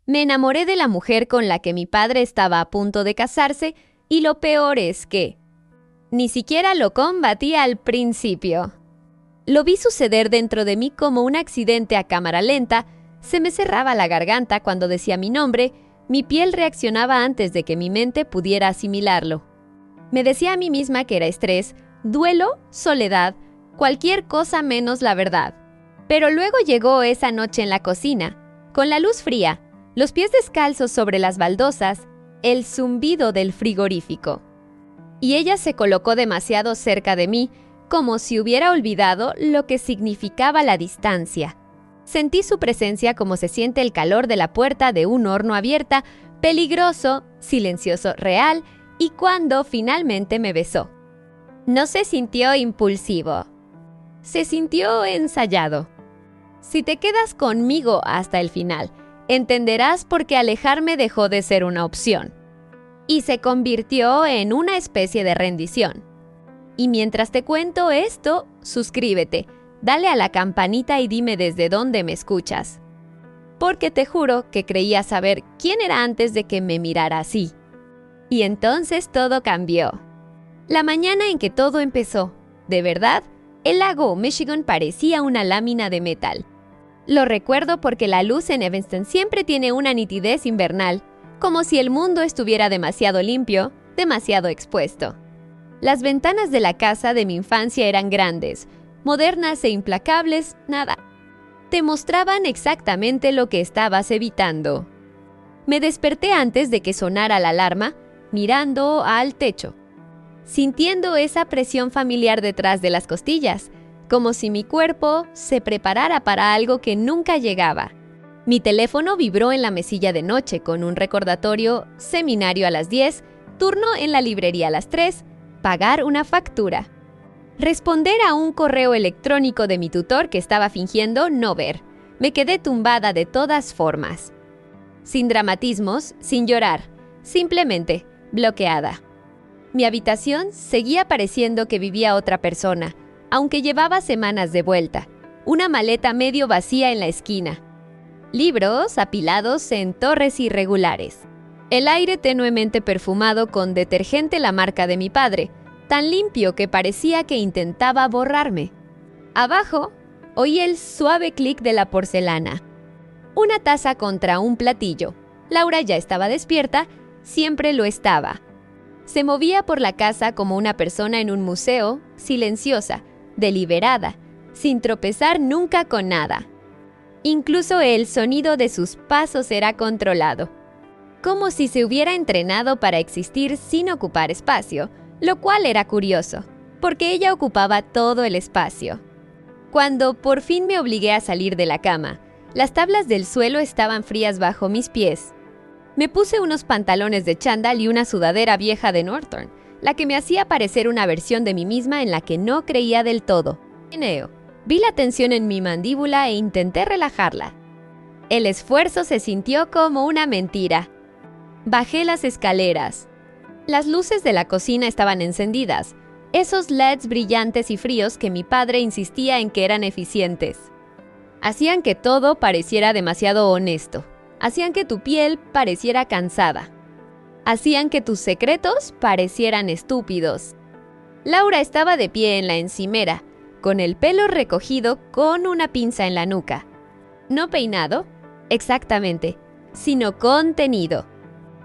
Me enamoré de la mujer con la que mi padre estaba a punto de casarse y lo peor es que ni siquiera lo combatí al principio. Lo vi suceder dentro de mí como un accidente a cámara lenta. Se me cerraba la garganta cuando decía mi nombre, mi piel reaccionaba antes de que mi mente pudiera asimilarlo. Me decía a mí misma que era estrés, duelo, soledad, cualquier cosa menos la verdad. Pero luego llegó esa noche en la cocina, con la luz fría, los pies descalzos sobre las baldosas, el zumbido del frigorífico. Y ella se colocó demasiado cerca de mí, como si hubiera olvidado lo que significaba la distancia. Sentí su presencia como se siente el calor de la puerta de un horno abierta, peligroso, silencioso, real, y cuando finalmente me besó. No se sintió impulsivo. Se sintió ensayado. Si te quedas conmigo hasta el final, entenderás por qué alejarme dejó de ser una opción. Y se convirtió en una especie de rendición. Y mientras te cuento esto, suscríbete, dale a la campanita y dime desde dónde me escuchas. Porque te juro que creía saber quién era antes de que me mirara así. Y entonces todo cambió. La mañana en que todo empezó, de verdad, el lago Michigan parecía una lámina de metal. Lo recuerdo porque la luz en Evanston siempre tiene una nitidez invernal, como si el mundo estuviera demasiado limpio, demasiado expuesto. Las ventanas de la casa de mi infancia eran grandes, modernas e implacables, nada. Te mostraban exactamente lo que estabas evitando. Me desperté antes de que sonara la alarma, mirando al techo, sintiendo esa presión familiar detrás de las costillas, como si mi cuerpo se preparara para algo que nunca llegaba. Mi teléfono vibró en la mesilla de noche con un recordatorio: seminario a las 10, turno en la librería a las 3, pagar una factura. Responder a un correo electrónico de mi tutor que estaba fingiendo no ver. Me quedé tumbada de todas formas. Sin dramatismos, sin llorar, simplemente bloqueada. Mi habitación seguía pareciendo que vivía otra persona, aunque llevaba semanas de vuelta. Una maleta medio vacía en la esquina. Libros apilados en torres irregulares. El aire tenuemente perfumado con detergente la marca de mi padre, tan limpio que parecía que intentaba borrarme. Abajo, oí el suave clic de la porcelana. Una taza contra un platillo. Laura ya estaba despierta, siempre lo estaba. Se movía por la casa como una persona en un museo, silenciosa, deliberada, sin tropezar nunca con nada. Incluso el sonido de sus pasos era controlado, como si se hubiera entrenado para existir sin ocupar espacio, lo cual era curioso, porque ella ocupaba todo el espacio. Cuando por fin me obligué a salir de la cama, las tablas del suelo estaban frías bajo mis pies. Me puse unos pantalones de chándal y una sudadera vieja de Norton, la que me hacía parecer una versión de mí misma en la que no creía del todo. Vi la tensión en mi mandíbula e intenté relajarla. El esfuerzo se sintió como una mentira. Bajé las escaleras. Las luces de la cocina estaban encendidas, esos LEDs brillantes y fríos que mi padre insistía en que eran eficientes. Hacían que todo pareciera demasiado honesto. Hacían que tu piel pareciera cansada. Hacían que tus secretos parecieran estúpidos. Laura estaba de pie en la encimera, con el pelo recogido con una pinza en la nuca. No peinado, exactamente, sino contenido.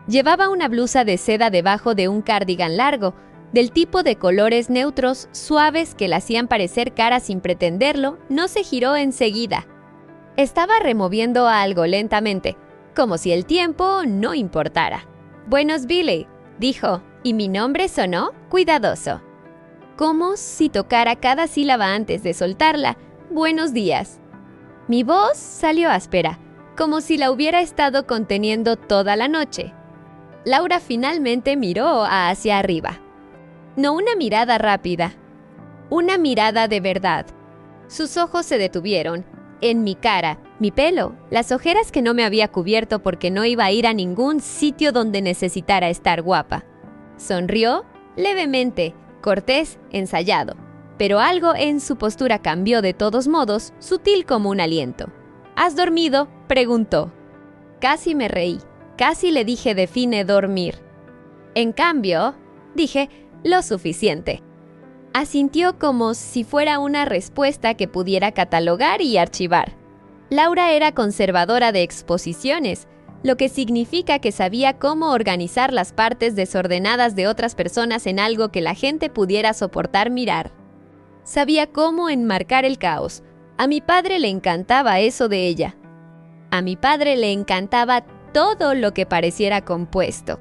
Llevaba una blusa de seda debajo de un cardigan largo, del tipo de colores neutros suaves que la hacían parecer cara sin pretenderlo. No se giró enseguida. Estaba removiendo algo lentamente, como si el tiempo no importara. «Buenos, Billy», dijo, y mi nombre sonó cuidadoso. Como si tocara cada sílaba antes de soltarla. «Buenos días». Mi voz salió áspera, como si la hubiera estado conteniendo toda la noche. Laura finalmente miró hacia arriba. No una mirada rápida, una mirada de verdad. Sus ojos se detuvieron en mi cara, mi pelo, las ojeras que no me había cubierto porque no iba a ir a ningún sitio donde necesitara estar guapa. Sonrió levemente, cortés, ensayado, pero algo en su postura cambió de todos modos, sutil como un aliento. «¿Has dormido?», preguntó. casi me reí, casi le dije define dormir. En cambio, dije lo suficiente. Asintió como si fuera una respuesta que pudiera catalogar y archivar. Laura era conservadora de exposiciones, lo que significa que sabía cómo organizar las partes desordenadas de otras personas en algo que la gente pudiera soportar mirar. Sabía cómo enmarcar el caos. A mi padre le encantaba eso de ella. A mi padre le encantaba todo lo que pareciera compuesto.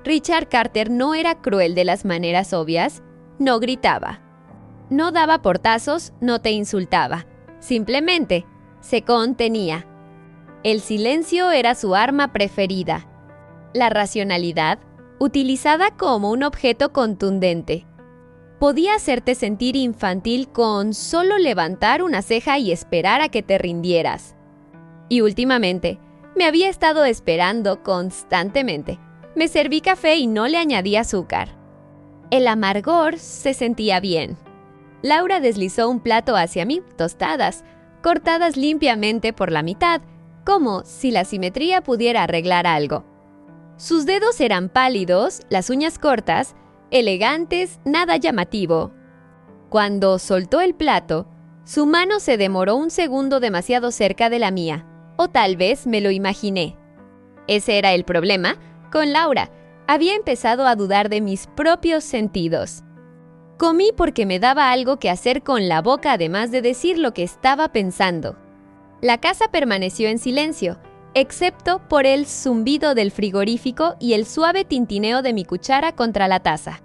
Richard Carter no era cruel de las maneras obvias, no gritaba. No daba portazos, no te insultaba. Simplemente se contenía. El silencio era su arma preferida. La racionalidad, utilizada como un objeto contundente. Podía hacerte sentir infantil con solo levantar una ceja y esperar a que te rindieras. Y últimamente, me había estado esperando constantemente. Me serví café y no le añadí azúcar. El amargor se sentía bien. Laura deslizó un plato hacia mí, tostadas, cortadas limpiamente por la mitad, como si la simetría pudiera arreglar algo. Sus dedos eran pálidos, las uñas cortas, elegantes, nada llamativo. Cuando soltó el plato, su mano se demoró un segundo demasiado cerca de la mía, o tal vez me lo imaginé. Ese era el problema con Laura. Había empezado a dudar de mis propios sentidos. Comí porque me daba algo que hacer con la boca además de decir lo que estaba pensando. La casa permaneció en silencio, excepto por el zumbido del frigorífico y el suave tintineo de mi cuchara contra la taza.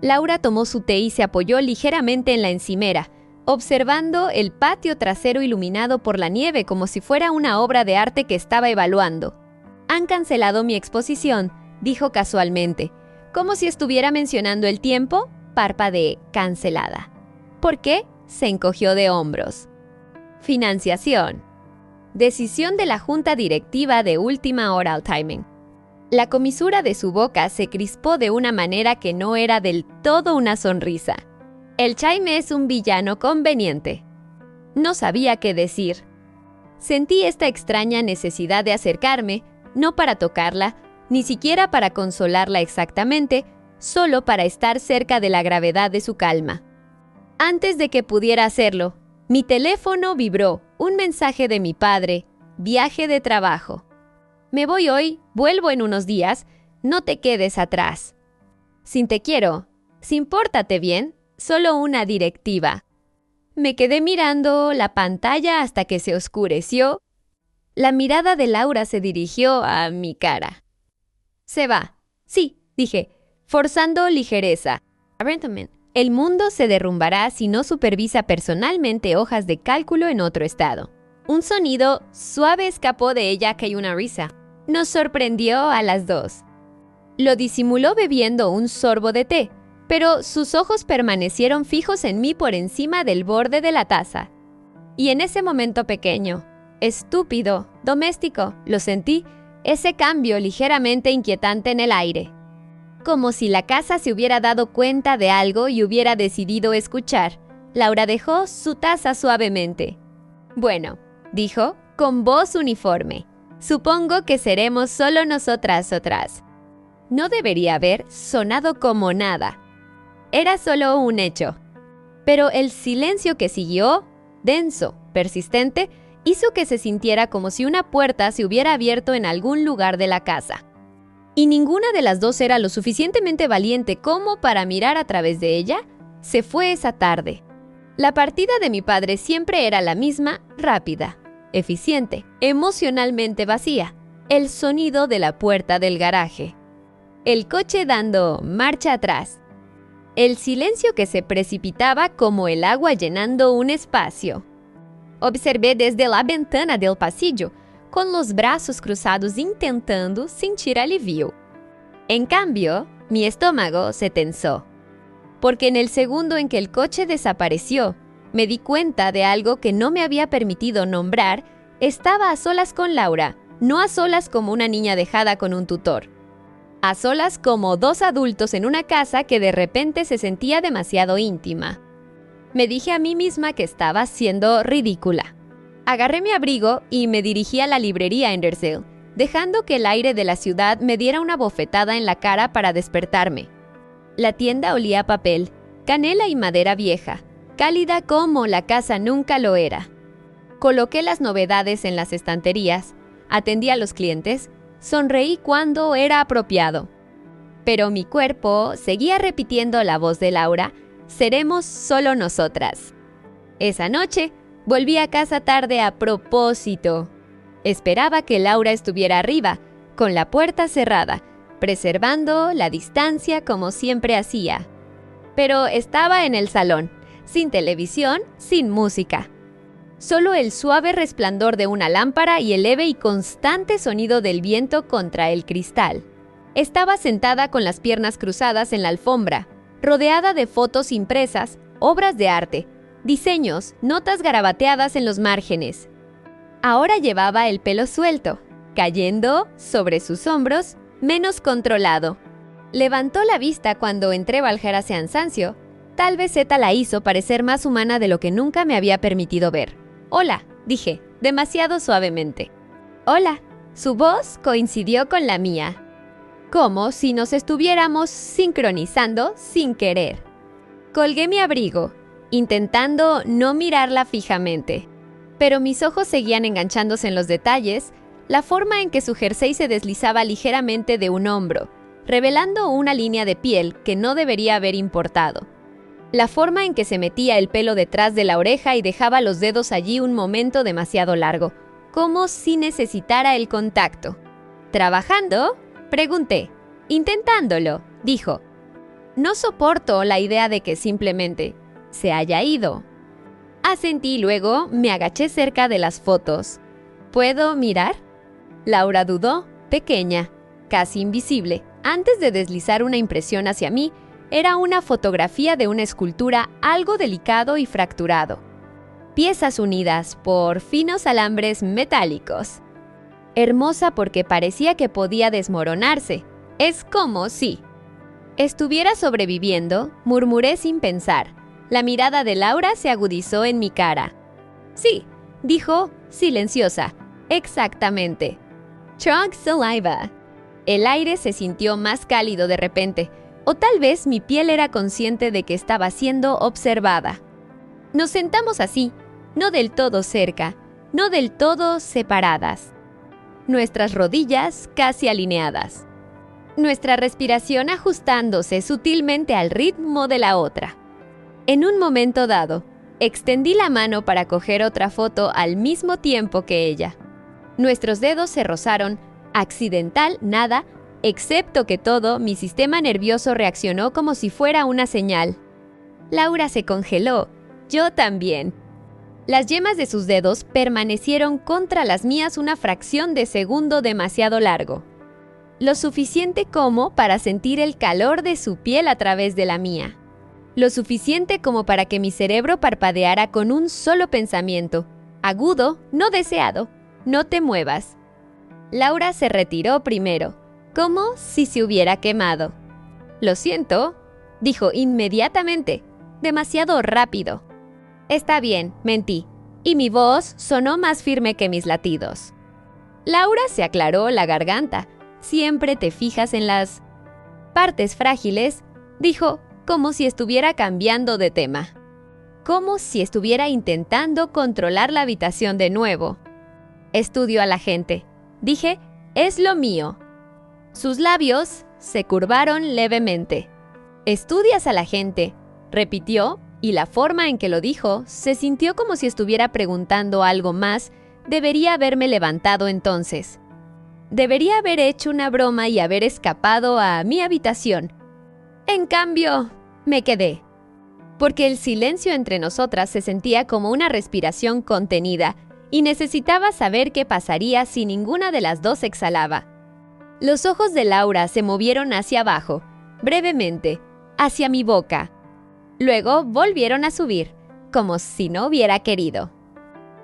Laura tomó su té y se apoyó ligeramente en la encimera, observando el patio trasero iluminado por la nieve como si fuera una obra de arte que estaba evaluando. «Han cancelado mi exposición», dijo casualmente, como si estuviera mencionando el tiempo. Parpadeé, cancelada. ¿Por qué? Se encogió de hombros. Financiación. Decisión de la junta directiva de última hora al timing. La comisura de su boca se crispó de una manera que no era del todo una sonrisa. El Chaime es un villano conveniente. No sabía qué decir. Sentí esta extraña necesidad de acercarme, no para tocarla, ni siquiera para consolarla exactamente, solo para estar cerca de la gravedad de su calma. Antes de que pudiera hacerlo, mi teléfono vibró, un mensaje de mi padre, viaje de trabajo. Me voy hoy, vuelvo en unos días, no te quedes atrás. Sin te quiero, sin pórtate bien, solo una directiva. Me quedé mirando la pantalla hasta que se oscureció. La mirada de Laura se dirigió a mi cara. Se va. Sí, dije, forzando ligereza. El mundo se derrumbará si no supervisa personalmente hojas de cálculo en otro estado. Un sonido suave escapó de ella que una risa. Nos sorprendió a las dos. Lo disimuló bebiendo un sorbo de té, pero sus ojos permanecieron fijos en mí por encima del borde de la taza. Y en ese momento pequeño, estúpido, doméstico, lo sentí, ese cambio ligeramente inquietante en el aire. Como si la casa se hubiera dado cuenta de algo y hubiera decidido escuchar. Laura dejó su taza suavemente. Bueno, dijo, con voz uniforme. Supongo que seremos solo nosotras otras. No debería haber sonado como nada. Era solo un hecho. Pero el silencio que siguió, denso, persistente, hizo que se sintiera como si una puerta se hubiera abierto en algún lugar de la casa. Y ninguna de las dos era lo suficientemente valiente como para mirar a través de ella. Se fue esa tarde. La partida de mi padre siempre era la misma, rápida, eficiente, emocionalmente vacía. El sonido de la puerta del garaje. El coche dando marcha atrás. El silencio que se precipitaba como el agua llenando un espacio. Observé desde la ventana del pasillo, con los brazos cruzados intentando sentir alivio. En cambio, mi estómago se tensó. Porque en el segundo en que el coche desapareció, me di cuenta de algo que no me había permitido nombrar. Estaba a solas con Laura, no a solas como una niña dejada con un tutor. A solas como dos adultos en una casa que de repente se sentía demasiado íntima. Me dije a mí misma que estaba siendo ridícula. Agarré mi abrigo y me dirigí a la librería Endersale. dejando que el aire de la ciudad me diera una bofetada en la cara para despertarme. La tienda olía a papel, canela y madera vieja, cálida como la casa nunca lo era. Coloqué las novedades en las estanterías, atendí a los clientes, sonreí cuando era apropiado. Pero mi cuerpo seguía repitiendo la voz de Laura: seremos solo nosotras. Esa noche, volví a casa tarde a propósito. Esperaba que Laura estuviera arriba, con la puerta cerrada, preservando la distancia como siempre hacía. Pero estaba en el salón, sin televisión, sin música. Solo el suave resplandor de una lámpara y el leve y constante sonido del viento contra el cristal. Estaba sentada con las piernas cruzadas en la alfombra, rodeada de fotos impresas, obras de arte, diseños, notas garabateadas en los márgenes. Ahora llevaba el pelo suelto, cayendo sobre sus hombros, menos controlado. Levantó la vista cuando entré Valjer hacia Ansancio. Tal vez Zeta la hizo parecer más humana de lo que nunca me había permitido ver. «Hola», dije, demasiado suavemente. «Hola». Su voz coincidió con la mía, como si nos estuviéramos sincronizando sin querer. Colgué mi abrigo, intentando no mirarla fijamente, pero mis ojos seguían enganchándose en los detalles, la forma en que su jersey se deslizaba ligeramente de un hombro, revelando una línea de piel que no debería haber importado. La forma en que se metía el pelo detrás de la oreja y dejaba los dedos allí un momento demasiado largo, como si necesitara el contacto. ¿Trabajando?, pregunté. «Intentándolo», dijo. «No soporto la idea de que simplemente se haya ido». Asentí y luego me agaché cerca de las fotos. «¿Puedo mirar?». Laura dudó, pequeña, casi invisible, antes de deslizar una impresión hacia mí. Era una fotografía de una escultura algo delicado y fracturado. Piezas unidas por finos alambres metálicos. Hermosa porque parecía que podía desmoronarse. Es como si estuviera sobreviviendo, murmuré sin pensar. La mirada de Laura se agudizó en mi cara. «Sí», dijo, silenciosa. «Exactamente». Chug saliva. El aire se sintió más cálido de repente. O tal vez mi piel era consciente de que estaba siendo observada. Nos sentamos así, no del todo cerca, no del todo separadas. Nuestras rodillas casi alineadas. Nuestra respiración ajustándose sutilmente al ritmo de la otra. En un momento dado, extendí la mano para coger otra foto al mismo tiempo que ella. Nuestros dedos se rozaron, accidental, nada, excepto que todo mi sistema nervioso reaccionó como si fuera una señal. Laura se congeló, yo también. Las yemas de sus dedos permanecieron contra las mías una fracción de segundo demasiado largo. Lo suficiente como para sentir el calor de su piel a través de la mía. Lo suficiente como para que mi cerebro parpadeara con un solo pensamiento, agudo, no deseado: no te muevas. Laura se retiró primero, como si se hubiera quemado. «Lo siento», dijo inmediatamente, demasiado rápido. «Está bien», mentí, y mi voz sonó más firme que mis latidos. Laura se aclaró la garganta. «Siempre te fijas en las partes frágiles», dijo, como si estuviera cambiando de tema. Como si estuviera intentando controlar la habitación de nuevo. «Estudio a la gente», dije, «es lo mío». Sus labios se curvaron levemente. «¿Estudias a la gente?», repitió, y la forma en que lo dijo se sintió como si estuviera preguntando algo más. Debería haberme levantado entonces. Debería haber hecho una broma y haber escapado a mi habitación. En cambio, me quedé, porque el silencio entre nosotras se sentía como una respiración contenida y necesitaba saber qué pasaría si ninguna de las dos exhalaba. Los ojos de Laura se movieron hacia abajo, brevemente, hacia mi boca. Luego volvieron a subir, como si no hubiera querido.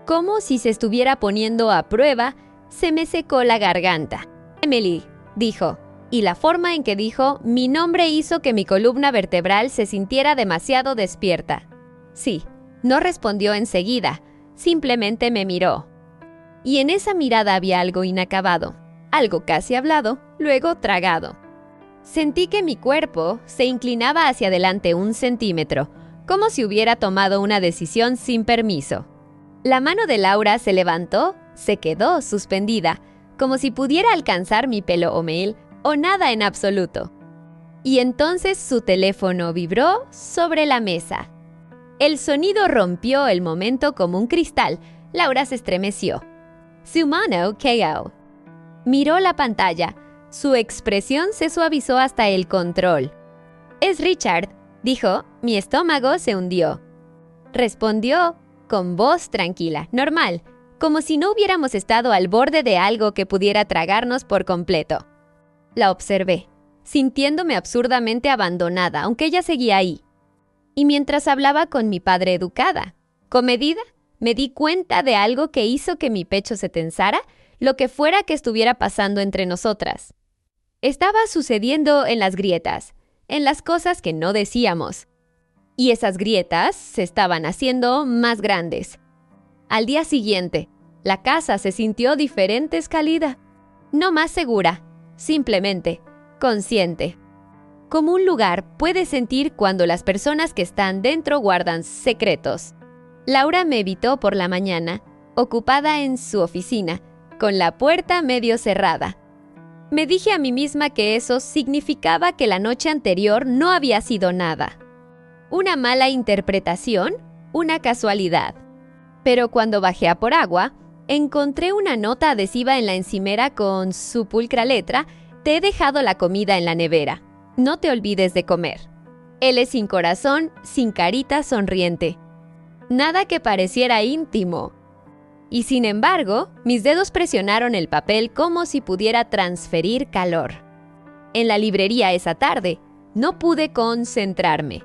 Como si se estuviera poniendo a prueba, se me secó la garganta. «Emily», dijo, y la forma en que dijo mi nombre hizo que mi columna vertebral se sintiera demasiado despierta. «Sí», no respondió enseguida, simplemente me miró. Y en esa mirada había algo inacabado, algo casi hablado, luego tragado. Sentí que mi cuerpo se inclinaba hacia adelante 1 centímetro, como si hubiera tomado una decisión sin permiso. La mano de Laura se levantó, se quedó suspendida, como si pudiera alcanzar mi pelo O'Mail o nada en absoluto. Y entonces su teléfono vibró sobre la mesa. El sonido rompió el momento como un cristal. Laura se estremeció. Su mano cayó. Miró la pantalla. Su expresión se suavizó hasta el control. «Es Richard», dijo. Mi estómago se hundió. Respondió con voz tranquila, normal, como si no hubiéramos estado al borde de algo que pudiera tragarnos por completo. La observé, sintiéndome absurdamente abandonada, aunque ella seguía ahí. Y mientras hablaba con mi padre educada, comedida, me di cuenta de algo que hizo que mi pecho se tensara, lo que fuera que estuviera pasando entre nosotras. Estaba sucediendo en las grietas, en las cosas que no decíamos. Y esas grietas se estaban haciendo más grandes. Al día siguiente, la casa se sintió diferente escalida. No más segura, simplemente consciente. Como un lugar puede sentir cuando las personas que están dentro guardan secretos. Laura me evitó por la mañana, ocupada en su oficina, con la puerta medio cerrada. Me dije a mí misma que eso significaba que la noche anterior no había sido nada. Una mala interpretación, una casualidad. Pero cuando bajé a por agua, encontré una nota adhesiva en la encimera con su pulcra letra: «Te he dejado la comida en la nevera. No te olvides de comer». L sin corazón, sin carita sonriente. Nada que pareciera íntimo. Y sin embargo, mis dedos presionaron el papel como si pudiera transferir calor. En la librería esa tarde, no pude concentrarme.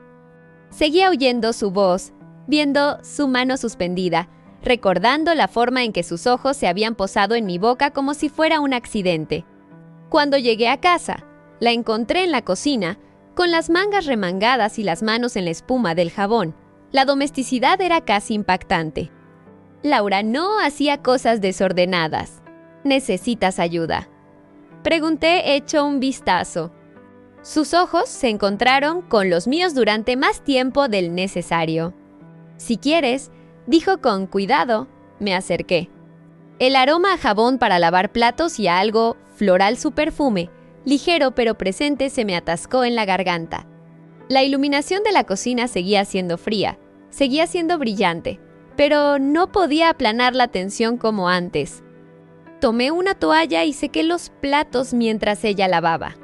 Seguía oyendo su voz, viendo su mano suspendida, recordando la forma en que sus ojos se habían posado en mi boca como si fuera un accidente. Cuando llegué a casa, la encontré en la cocina, con las mangas remangadas y las manos en la espuma del jabón. La domesticidad era casi impactante. Laura no hacía cosas desordenadas. «¿Necesitas ayuda?», pregunté hecho un vistazo. Sus ojos se encontraron con los míos durante más tiempo del necesario. «Si quieres», dijo con cuidado. Me acerqué. El aroma a jabón para lavar platos y a algo floral su perfume, ligero pero presente, se me atascó en la garganta. La iluminación de la cocina seguía siendo fría, seguía siendo brillante, pero no podía aplanar la tensión como antes. Tomé una toalla y sequé los platos mientras ella lavaba.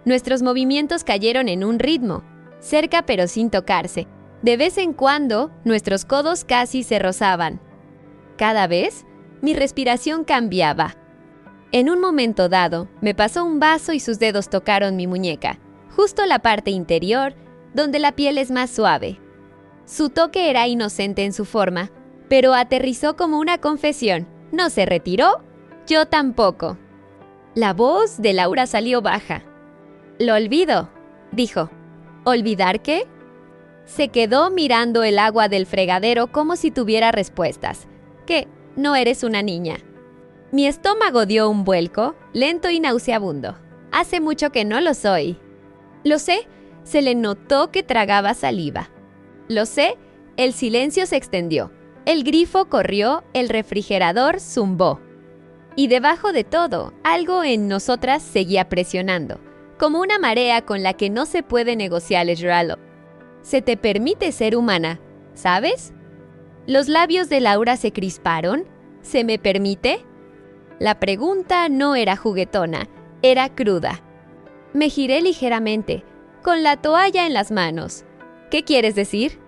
Nuestros movimientos cayeron en un ritmo, cerca pero sin tocarse. De vez en cuando, nuestros codos casi se rozaban. Cada vez, mi respiración cambiaba. En un momento dado, me pasó un vaso y sus dedos tocaron mi muñeca, justo la parte interior, donde la piel es más suave. Su toque era inocente en su forma, pero aterrizó como una confesión. No se retiró, yo tampoco. La voz de Laura salió baja. «Lo olvido», dijo. «¿Olvidar qué?». Se quedó mirando el agua del fregadero como si tuviera respuestas. «Que no eres una niña». Mi estómago dio un vuelco, lento y nauseabundo. «Hace mucho que no lo soy». «Lo sé», se le notó que tragaba saliva. «Lo sé», el silencio se extendió. El grifo corrió, el refrigerador zumbó. Y debajo de todo, algo en nosotras seguía presionando, como una marea con la que no se puede negociar el diálogo. «Se te permite ser humana, ¿sabes?». Los labios de Laura se crisparon. «¿Se me permite?». La pregunta no era juguetona, era cruda. Me giré ligeramente, con la toalla en las manos. «¿Qué quieres decir?».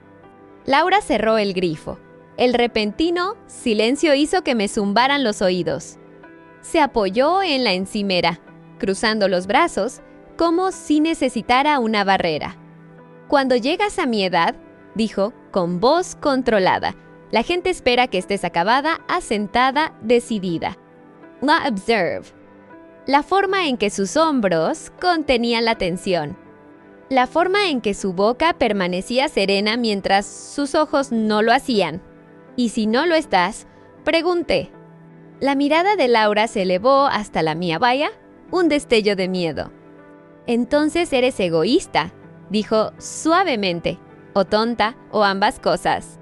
Laura cerró el grifo. El repentino silencio hizo que me zumbaran los oídos. Se apoyó en la encimera, cruzando los brazos, como si necesitara una barrera. «Cuando llegas a mi edad», dijo, con voz controlada, «la gente espera que estés acabada, asentada, decidida». La observe. La forma en que sus hombros contenían la tensión. La forma en que su boca permanecía serena mientras sus ojos no lo hacían. «¿Y si no lo estás?», pregunté. La mirada de Laura se elevó hasta la mía. Vaya, un destello de miedo. Entonces eres egoísta, dijo suavemente, o tonta, o ambas cosas.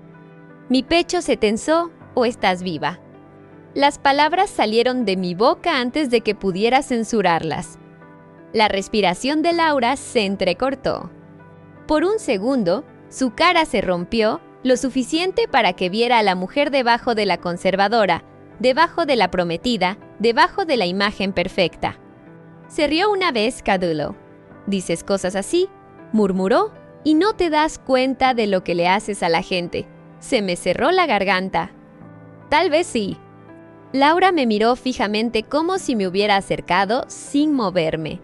Mi pecho se tensó, o estás viva. Las palabras salieron de mi boca antes de que pudiera censurarlas. La respiración de Laura se entrecortó. Por un segundo, su cara se rompió lo suficiente para que viera a la mujer debajo de la conservadora, debajo de la prometida, debajo de la imagen perfecta. Se rió una vez Cadulo. Dices cosas así, murmuró, y no te das cuenta de lo que le haces a la gente. Se me cerró la garganta. Tal vez sí. Laura me miró fijamente como si me hubiera acercado sin moverme.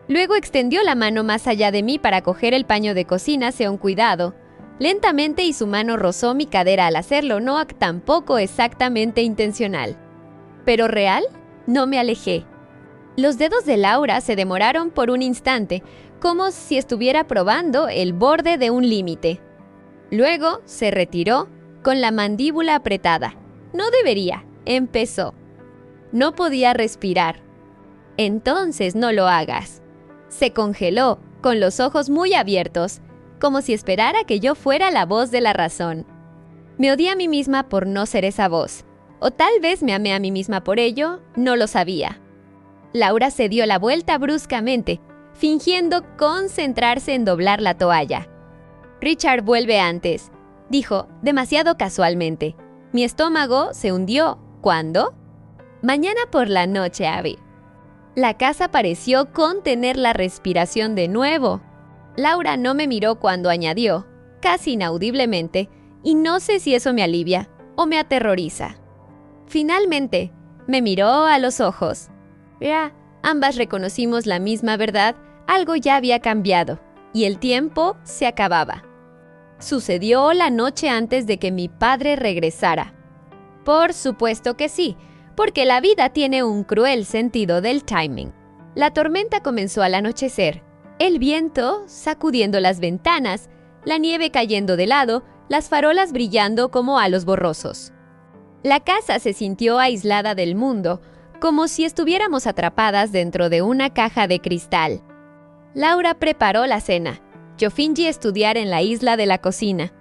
Luego extendió la mano más allá de mí para coger el paño de cocina con cuidado. Lentamente y su mano rozó mi cadera al hacerlo, no tampoco exactamente intencional. ¿Pero real? No me alejé. Los dedos de Laura se demoraron por un instante, como si estuviera probando el borde de un límite. Luego se retiró con la mandíbula apretada. No debería, empezó. No podía respirar. Entonces no lo hagas. Se congeló, con los ojos muy abiertos, como si esperara que yo fuera la voz de la razón. Me odié a mí misma por no ser esa voz, o tal vez me amé a mí misma por ello, no lo sabía. Laura se dio la vuelta bruscamente, fingiendo concentrarse en doblar la toalla. Richard vuelve antes, dijo demasiado casualmente. Mi estómago se hundió. ¿Cuándo? Mañana por la noche, Abby. La casa pareció contener la respiración de nuevo. Laura no me miró cuando añadió, casi inaudiblemente, y no sé si eso me alivia o me aterroriza. Finalmente, me miró a los ojos. Ya, ambas reconocimos la misma verdad, algo ya había cambiado, y el tiempo se acababa. Sucedió la noche antes de que mi padre regresara. Por supuesto que sí, porque la vida tiene un cruel sentido del timing. La tormenta comenzó al anochecer, el viento sacudiendo las ventanas, la nieve cayendo de lado, las farolas brillando como halos borrosos. La casa se sintió aislada del mundo, como si estuviéramos atrapadas dentro de una caja de cristal. Laura preparó la cena. Yo fingí estudiar en la isla de la cocina.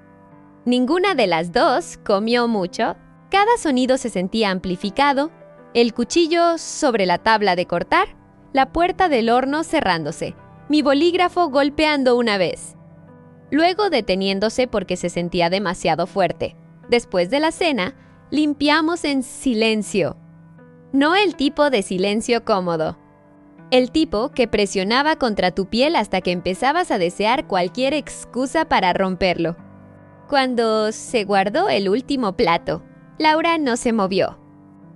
Ninguna de las dos comió mucho. Cada sonido se sentía amplificado, el cuchillo sobre la tabla de cortar, la puerta del horno cerrándose, mi bolígrafo golpeando una vez. Luego deteniéndose porque se sentía demasiado fuerte. Después de la cena, limpiamos en silencio. No el tipo de silencio cómodo. El tipo que presionaba contra tu piel hasta que empezabas a desear cualquier excusa para romperlo. Cuando se guardó el último plato, Laura no se movió.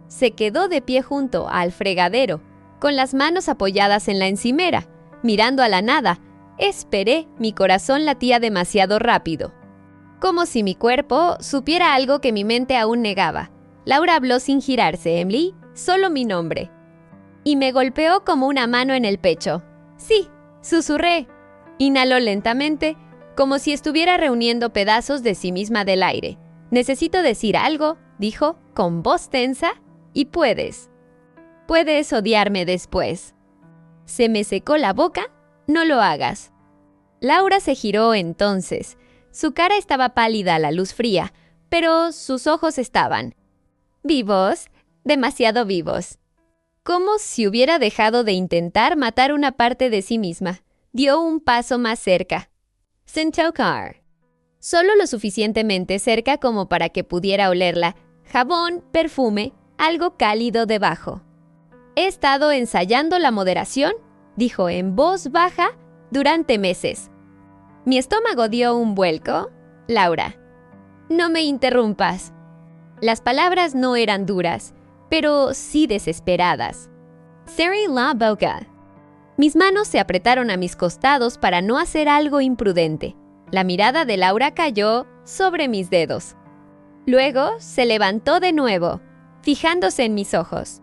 Se quedó de pie junto al fregadero, con las manos apoyadas en la encimera, mirando a la nada. Esperé, mi corazón latía demasiado rápido. Como si mi cuerpo supiera algo que mi mente aún negaba. Laura habló sin girarse, Emily, solo mi nombre. Y me golpeó como una mano en el pecho. Sí, susurré. Inhaló lentamente, como si estuviera reuniendo pedazos de sí misma del aire. Necesito decir algo, dijo, con voz tensa, y puedes. Puedes odiarme después. Se me secó la boca, no lo hagas. Laura se giró entonces. Su cara estaba pálida a la luz fría, pero sus ojos estaban vivos, demasiado vivos. Como si hubiera dejado de intentar matar una parte de sí misma. Dio un paso más cerca. Centaucar. Solo lo suficientemente cerca como para que pudiera olerla. Jabón, perfume, algo cálido debajo. He estado ensayando la moderación, dijo en voz baja, durante meses. Mi estómago dio un vuelco. Laura. No me interrumpas. Las palabras no eran duras, pero sí desesperadas. Cerré la boca. Mis manos se apretaron a mis costados para no hacer algo imprudente. La mirada de Laura cayó sobre mis dedos. Luego se levantó de nuevo, fijándose en mis ojos.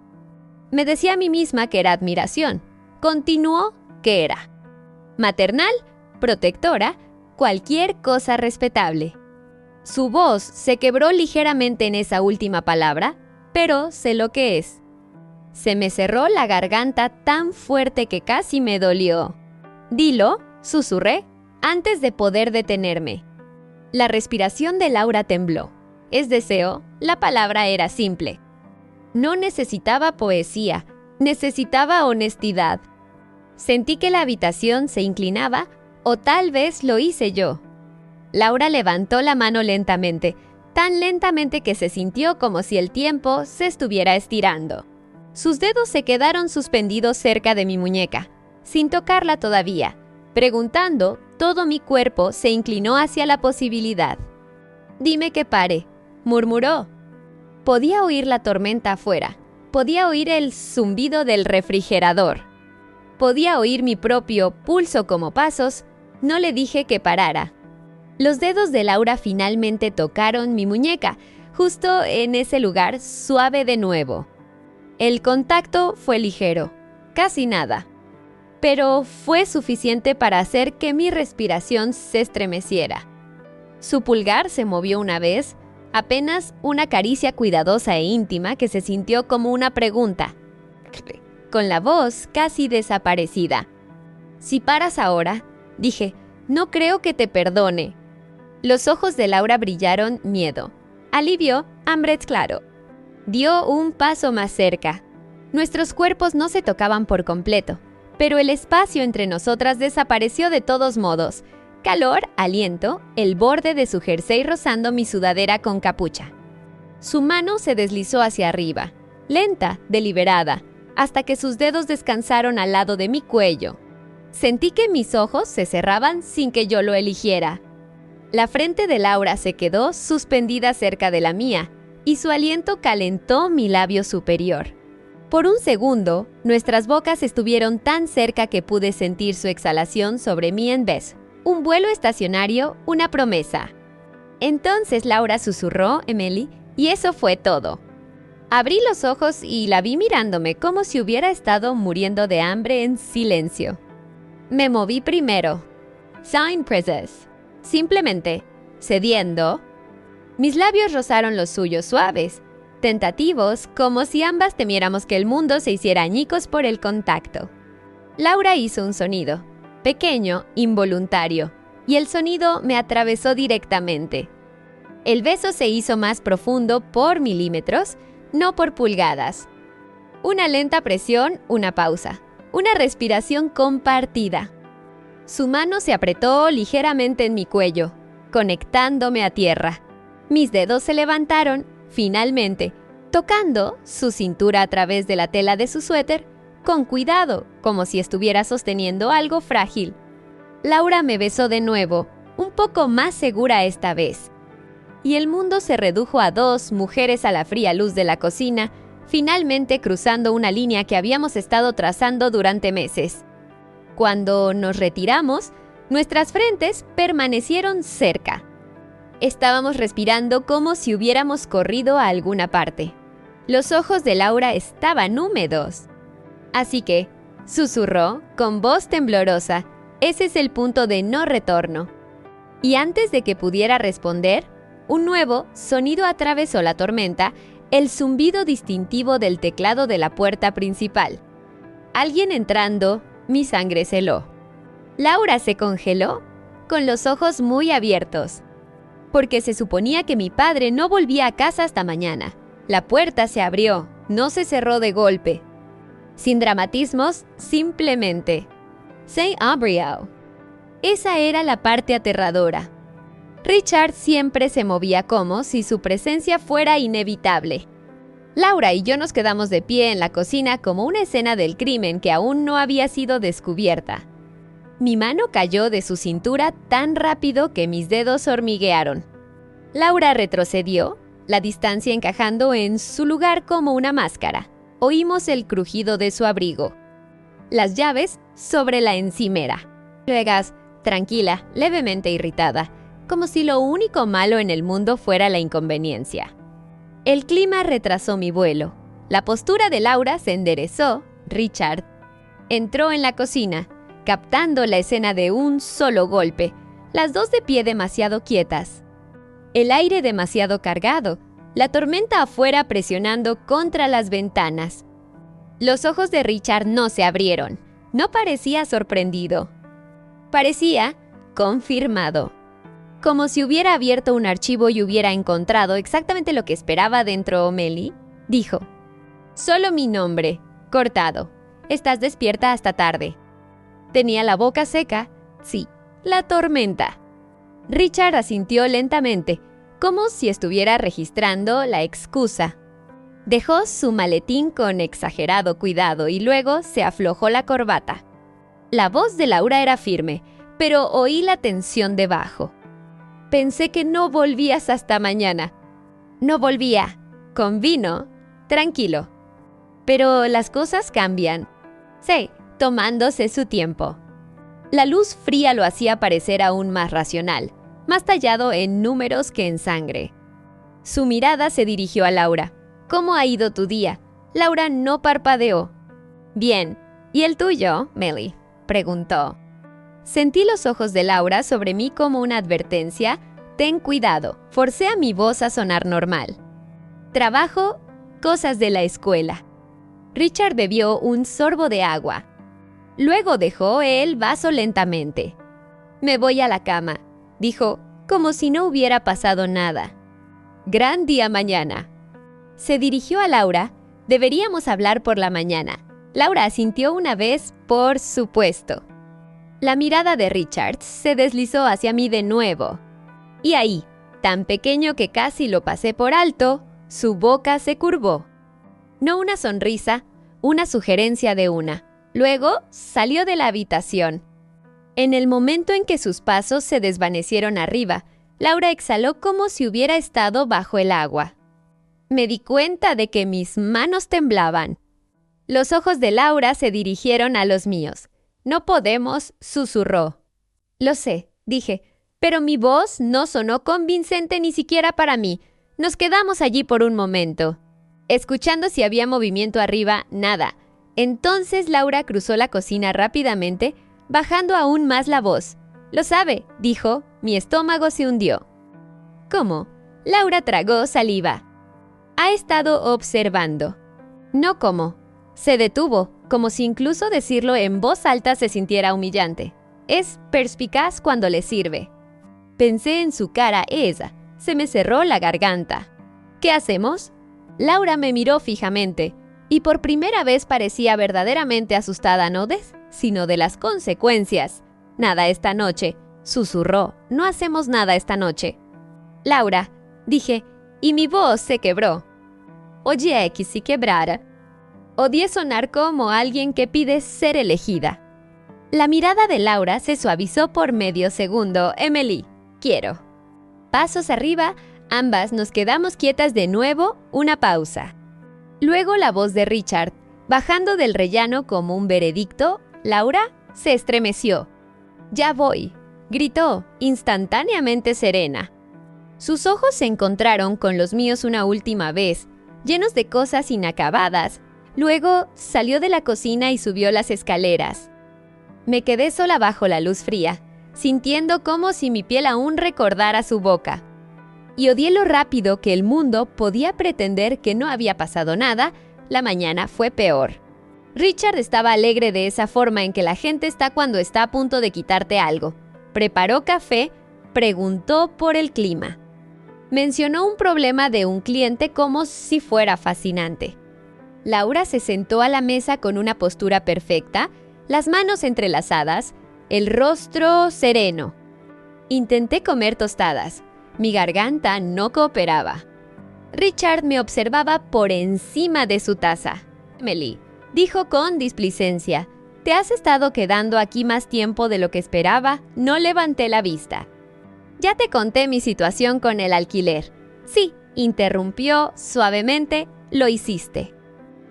Me decía a mí misma que era admiración. Continuó que era maternal, protectora, cualquier cosa respetable. Su voz se quebró ligeramente en esa última palabra, pero sé lo que es. Se me cerró la garganta tan fuerte que casi me dolió. Dilo, susurré, antes de poder detenerme. La respiración de Laura tembló. Es deseo, la palabra era simple. No necesitaba poesía, necesitaba honestidad. Sentí que la habitación se inclinaba, o tal vez lo hice yo. Laura levantó la mano lentamente, tan lentamente que se sintió como si el tiempo se estuviera estirando. Sus dedos se quedaron suspendidos cerca de mi muñeca, sin tocarla todavía. Preguntando, todo mi cuerpo se inclinó hacia la posibilidad. «Dime que pare», murmuró. Podía oír la tormenta afuera, podía oír el zumbido del refrigerador, podía oír mi propio pulso como pasos. No le dije que parara. Los dedos de Laura finalmente tocaron mi muñeca, justo en ese lugar suave de nuevo. El contacto fue ligero, casi nada, pero fue suficiente para hacer que mi respiración se estremeciera. Su pulgar se movió una vez, apenas una caricia cuidadosa e íntima que se sintió como una pregunta, con la voz casi desaparecida. «Si paras ahora», dije, «no creo que te perdone». Los ojos de Laura brillaron miedo, alivio, hambre claro. Dio un paso más cerca. Nuestros cuerpos no se tocaban por completo, pero el espacio entre nosotras desapareció de todos modos. Calor, aliento, el borde de su jersey rozando mi sudadera con capucha. Su mano se deslizó hacia arriba, lenta, deliberada, hasta que sus dedos descansaron al lado de mi cuello. Sentí que mis ojos se cerraban sin que yo lo eligiera. La frente de Laura se quedó suspendida cerca de la mía, y su aliento calentó mi labio superior. Por un segundo, nuestras bocas estuvieron tan cerca que pude sentir su exhalación sobre mí en vez. Un vuelo estacionario, una promesa. Entonces Laura susurró, Emily, y eso fue todo. Abrí los ojos y la vi mirándome como si hubiera estado muriendo de hambre en silencio. Me moví primero. Sign princess. Simplemente, cediendo. Mis labios rozaron los suyos suaves, tentativos, como si ambas temiéramos que el mundo se hiciera añicos por el contacto. Laura hizo un sonido, pequeño, involuntario, y el sonido me atravesó directamente. El beso se hizo más profundo por milímetros, no por pulgadas. Una lenta presión, una pausa, una respiración compartida. Su mano se apretó ligeramente en mi cuello, conectándome a tierra. Mis dedos se levantaron, finalmente, tocando su cintura a través de la tela de su suéter, con cuidado, como si estuviera sosteniendo algo frágil. Laura me besó de nuevo, un poco más segura esta vez. Y el mundo se redujo a dos mujeres a la fría luz de la cocina, finalmente cruzando una línea que habíamos estado trazando durante meses. Cuando nos retiramos, nuestras frentes permanecieron cerca. Estábamos respirando como si hubiéramos corrido a alguna parte. Los ojos de Laura estaban húmedos. Así que, susurró, con voz temblorosa, ese es el punto de no retorno. Y antes de que pudiera responder, un nuevo sonido atravesó la tormenta, el zumbido distintivo del teclado de la puerta principal. Alguien entrando, mi sangre se heló. Laura se congeló, con los ojos muy abiertos. Porque se suponía que mi padre no volvía a casa hasta mañana. La puerta se abrió, no se cerró de golpe. Sin dramatismos, simplemente. Saint Abriao. Esa era la parte aterradora. Richard siempre se movía como si su presencia fuera inevitable. Laura y yo nos quedamos de pie en la cocina como una escena del crimen que aún no había sido descubierta. Mi mano cayó de su cintura tan rápido que mis dedos hormiguearon. Laura retrocedió, la distancia encajando en su lugar como una máscara. Oímos el crujido de su abrigo. Las llaves sobre la encimera. Luego, tranquila, levemente irritada, como si lo único malo en el mundo fuera la inconveniencia. El clima retrasó mi vuelo. La postura de Laura se enderezó. Richard entró en la cocina, captando la escena de un solo golpe, las dos de pie demasiado quietas. El aire demasiado cargado, la tormenta afuera presionando contra las ventanas. Los ojos de Richard no se abrieron. No parecía sorprendido. Parecía confirmado. Como si hubiera abierto un archivo y hubiera encontrado exactamente lo que esperaba dentro. Melly dijo: «Solo mi nombre, cortado. Estás despierta hasta tarde». Tenía la boca seca. Sí, la tormenta. Richard asintió lentamente, como si estuviera registrando la excusa. Dejó su maletín con exagerado cuidado y luego se aflojó la corbata. La voz de Laura era firme, pero oí la tensión debajo. «Pensé que no volvías hasta mañana». «No volvía. Convino. Tranquilo». «Pero las cosas cambian». «Sí, tomándose su tiempo». La luz fría lo hacía parecer aún más racional, más tallado en números que en sangre. Su mirada se dirigió a Laura. «¿Cómo ha ido tu día?» Laura no parpadeó. «Bien. ¿Y el tuyo, Melly?», preguntó. Sentí los ojos de Laura sobre mí como una advertencia. «Ten cuidado». Forcé a mi voz a sonar normal. «Trabajo, cosas de la escuela». Richard bebió un sorbo de agua. Luego dejó el vaso lentamente. «Me voy a la cama», dijo, como si no hubiera pasado nada. «Gran día mañana». Se dirigió a Laura. «Deberíamos hablar por la mañana». Laura asintió una vez, por supuesto. La mirada de Richard se deslizó hacia mí de nuevo. Y ahí, tan pequeño que casi lo pasé por alto, su boca se curvó. No una sonrisa, una sugerencia de una. Luego salió de la habitación. En el momento en que sus pasos se desvanecieron arriba, Laura exhaló como si hubiera estado bajo el agua. Me di cuenta de que mis manos temblaban. Los ojos de Laura se dirigieron a los míos. «No podemos», susurró. «Lo sé», dije, pero mi voz no sonó convincente ni siquiera para mí. Nos quedamos allí por un momento, escuchando si había movimiento arriba. Nada. Entonces Laura cruzó la cocina rápidamente, bajando aún más la voz. «Lo sabe», dijo. Mi estómago se hundió. «¿Cómo?» Laura tragó saliva. «Ha estado observando». «No, ¿cómo?» Se detuvo, como si incluso decirlo en voz alta se sintiera humillante. «Es perspicaz cuando le sirve». Pensé en su cara esa. Se me cerró la garganta. «¿Qué hacemos?» Laura me miró fijamente, y por primera vez parecía verdaderamente asustada, no sino de las consecuencias. «Nada esta noche», susurró. «No hacemos nada esta noche». «Laura», dije, y mi voz se quebró. Odié que se quebrara. Odié sonar como alguien que pide ser elegida. La mirada de Laura se suavizó por medio segundo. «Emily, quiero». Pasos arriba, ambas nos quedamos quietas de nuevo, una pausa. Luego la voz de Richard, bajando del rellano como un veredicto. Laura se estremeció. «Ya voy», gritó, instantáneamente serena. Sus ojos se encontraron con los míos una última vez, llenos de cosas inacabadas. Luego salió de la cocina y subió las escaleras. Me quedé sola bajo la luz fría, sintiendo como si mi piel aún recordara su boca. Y odié lo rápido que el mundo podía pretender que no había pasado nada. La mañana fue peor. Richard estaba alegre de esa forma en que la gente está cuando está a punto de quitarte algo. Preparó café, preguntó por el clima. Mencionó un problema de un cliente como si fuera fascinante. Laura se sentó a la mesa con una postura perfecta, las manos entrelazadas, el rostro sereno. Intenté comer tostadas. Mi garganta no cooperaba. Richard me observaba por encima de su taza. «Emily», dijo con displicencia, «te has estado quedando aquí más tiempo de lo que esperaba». No levanté la vista. «Ya te conté mi situación con el alquiler». «Sí», interrumpió suavemente, «lo hiciste.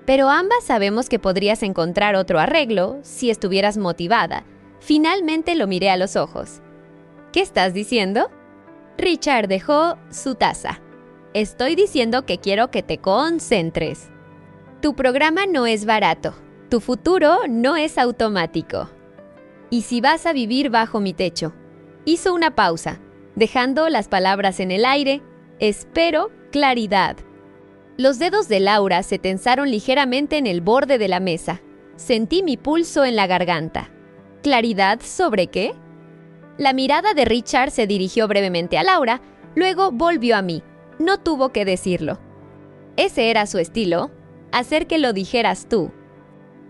Pero ambas sabemos que podrías encontrar otro arreglo si estuvieras motivada». Finalmente lo miré a los ojos. «¿Qué estás diciendo?» Richard dejó su taza. «Estoy diciendo que quiero que te concentres. Tu programa no es barato. Tu futuro no es automático. Y si vas a vivir bajo mi techo». Hizo una pausa, dejando las palabras en el aire. «Espero claridad. Los dedos de Laura se tensaron ligeramente en el borde de la mesa. Sentí mi pulso en la garganta. ¿Claridad sobre qué? La mirada de Richard se dirigió brevemente a Laura, luego volvió a mí. No tuvo que decirlo. Ese era su estilo, hacer que lo dijeras tú.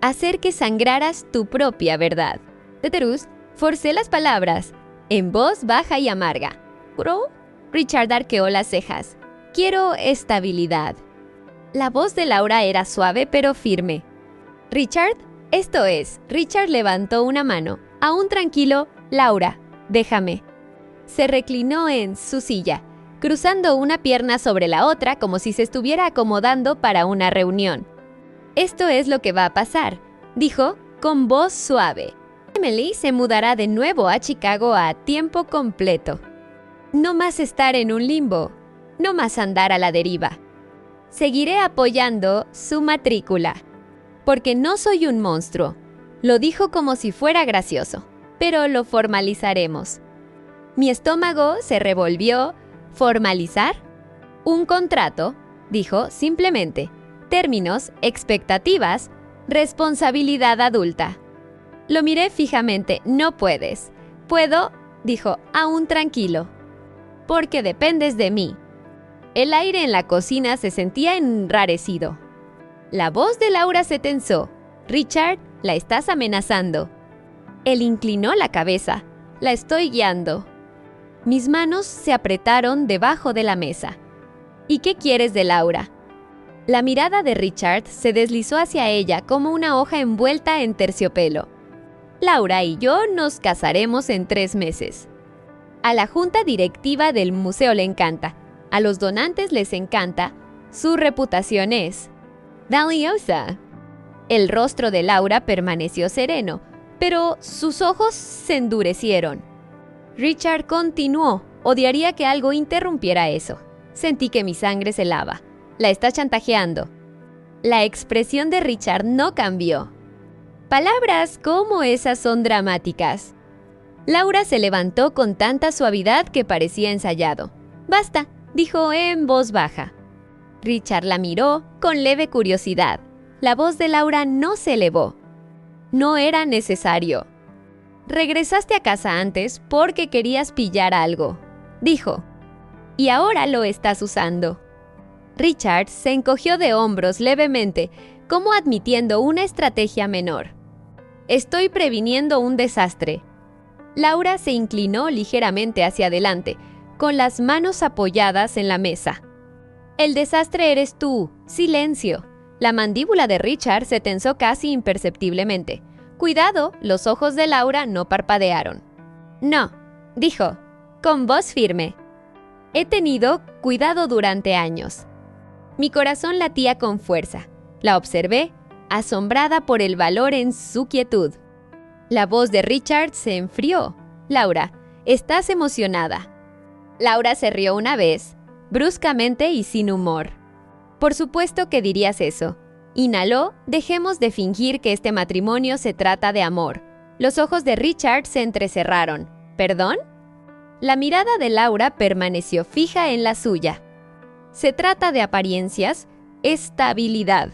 Hacer que sangraras tu propia verdad. Teterus, forcé las palabras, en voz baja y amarga. ¿Juro? Richard arqueó las cejas. Quiero estabilidad. La voz de Laura era suave pero firme. Richard, esto es. Richard levantó una mano. Aún tranquilo, Laura, déjame. Se reclinó en su silla, cruzando una pierna sobre la otra como si se estuviera acomodando para una reunión. Esto es lo que va a pasar, dijo con voz suave. Emily se mudará de nuevo a Chicago a tiempo completo. No más estar en un limbo, no más andar a la deriva. Seguiré apoyando su matrícula, porque no soy un monstruo. Lo dijo como si fuera gracioso, pero lo formalizaremos. Mi estómago se revolvió. ¿Formalizar? Un contrato, dijo simplemente. Términos, expectativas, responsabilidad adulta. Lo miré fijamente. No puedes. Puedo, dijo, aún tranquilo. Porque dependes de mí. El aire en la cocina se sentía enrarecido. La voz de Laura se tensó. Richard, la estás amenazando. Él inclinó la cabeza. La estoy guiando. Mis manos se apretaron debajo de la mesa. ¿Y qué quieres de Laura? La mirada de Richard se deslizó hacia ella como una hoja envuelta en terciopelo. Laura y yo nos casaremos en 3 meses. A la junta directiva del museo le encanta. A los donantes les encanta. Su reputación es valiosa. El rostro de Laura permaneció sereno, pero sus ojos se endurecieron. Richard continuó. Odiaría que algo interrumpiera eso. Sentí que mi sangre se helaba. La está chantajeando. La expresión de Richard no cambió. Palabras como esas son dramáticas. Laura se levantó con tanta suavidad que parecía ensayado. Basta, dijo en voz baja. Richard la miró con leve curiosidad. La voz de Laura no se elevó. No era necesario. Regresaste a casa antes porque querías pillar algo, dijo. Y ahora lo estás usando. Richard se encogió de hombros levemente, como admitiendo una estrategia menor. Estoy previniendo un desastre. Laura se inclinó ligeramente hacia adelante, con las manos apoyadas en la mesa. El desastre eres tú. Silencio. La mandíbula de Richard se tensó casi imperceptiblemente. Cuidado, los ojos de Laura no parpadearon. No, dijo, con voz firme. He tenido cuidado durante años. Mi corazón latía con fuerza. La observé, asombrada por el valor en su quietud. La voz de Richard se enfrió. Laura, estás emocionada. Laura se rió una vez, bruscamente y sin humor. Por supuesto que dirías eso. Inhaló, dejemos de fingir que este matrimonio se trata de amor. Los ojos de Richard se entrecerraron. ¿Perdón? La mirada de Laura permaneció fija en la suya. Se trata de apariencias, estabilidad.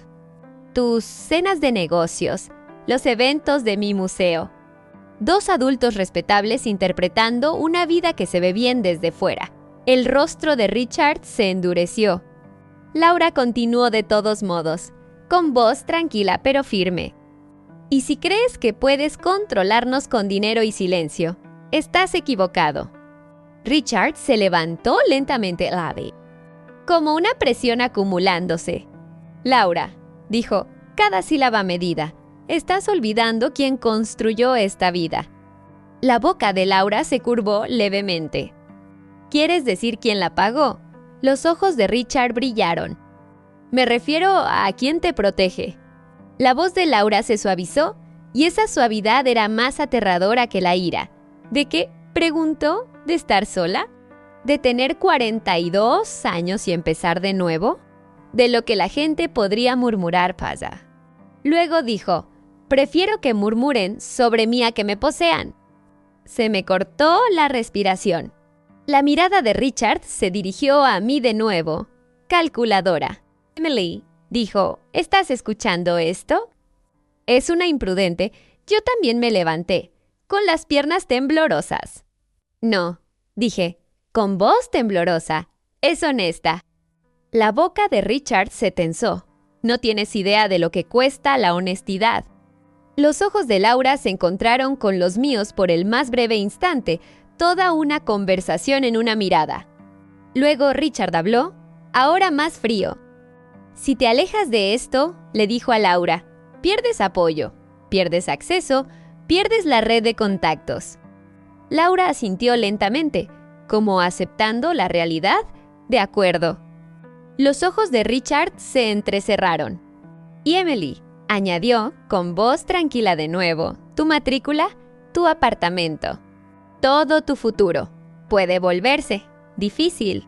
Tus cenas de negocios, los eventos de mi museo. 2 adultos respetables interpretando una vida que se ve bien desde fuera. El rostro de Richard se endureció. Laura continuó de todos modos, con voz tranquila pero firme. Y si crees que puedes controlarnos con dinero y silencio, estás equivocado. Richard se levantó lentamente, como una presión acumulándose. Laura, dijo, cada sílaba medida. Estás olvidando quién construyó esta vida. La boca de Laura se curvó levemente. ¿Quieres decir quién la pagó? Los ojos de Richard brillaron. Me refiero a quién te protege. La voz de Laura se suavizó y esa suavidad era más aterradora que la ira. ¿De qué? Preguntó. ¿De estar sola? ¿De tener 42 años y empezar de nuevo? De lo que la gente podría murmurar pasa. Luego dijo, prefiero que murmuren sobre mí a que me posean. Se me cortó la respiración. La mirada de Richard se dirigió a mí de nuevo. calculadora. Emily dijo, ¿estás escuchando esto? Es una imprudente. Yo también me levanté, con las piernas temblorosas. No, dije, con voz temblorosa. Es honesta. La boca de Richard se tensó. No tienes idea de lo que cuesta la honestidad. Los ojos de Laura se encontraron con los míos por el más breve instante, toda una conversación en una mirada. Luego Richard habló, ahora más frío. Si te alejas de esto, le dijo a Laura, pierdes apoyo, pierdes acceso, pierdes la red de contactos. Laura asintió lentamente, como aceptando la realidad. De acuerdo. Los ojos de Richard se entrecerraron. Y Emily añadió, con voz tranquila de nuevo, tu matrícula, tu apartamento. Todo tu futuro. Puede volverse difícil.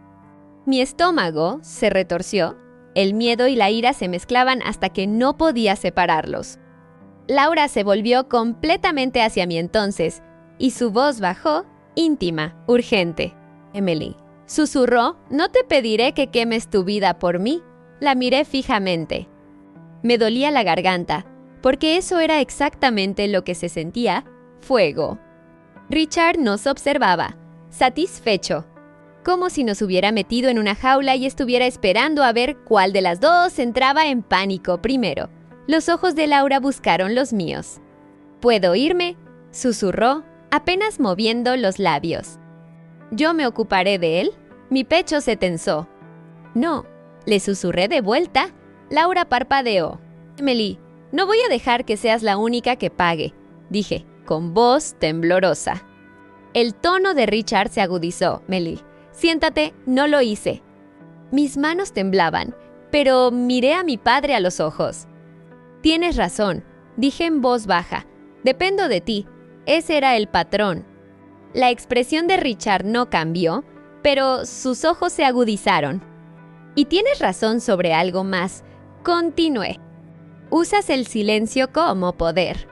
Mi estómago se retorció. El miedo y la ira se mezclaban hasta que no podía separarlos. Laura se volvió completamente hacia mí entonces, y su voz bajó, íntima, urgente. Emily susurró, no te pediré que quemes tu vida por mí. La miré fijamente. Me dolía la garganta, porque eso era exactamente lo que se sentía, fuego. Richard nos observaba, satisfecho, como si nos hubiera metido en una jaula y estuviera esperando a ver cuál de las dos entraba en pánico primero. Los ojos de Laura buscaron los míos. ¿Puedo irme?, susurró, apenas moviendo los labios. ¿Yo me ocuparé de él? Mi pecho se tensó. No, le susurré de vuelta. Laura parpadeó. Emily, no voy a dejar que seas la única que pague, dije, con voz temblorosa. El tono de Richard se agudizó. Emily, siéntate, no lo hice. Mis manos temblaban, pero miré a mi padre a los ojos. Tienes razón, dije en voz baja. Dependo de ti. Ese era el patrón. La expresión de Richard no cambió, pero sus ojos se agudizaron. Y tienes razón sobre algo más. Continué. Usas el silencio como poder.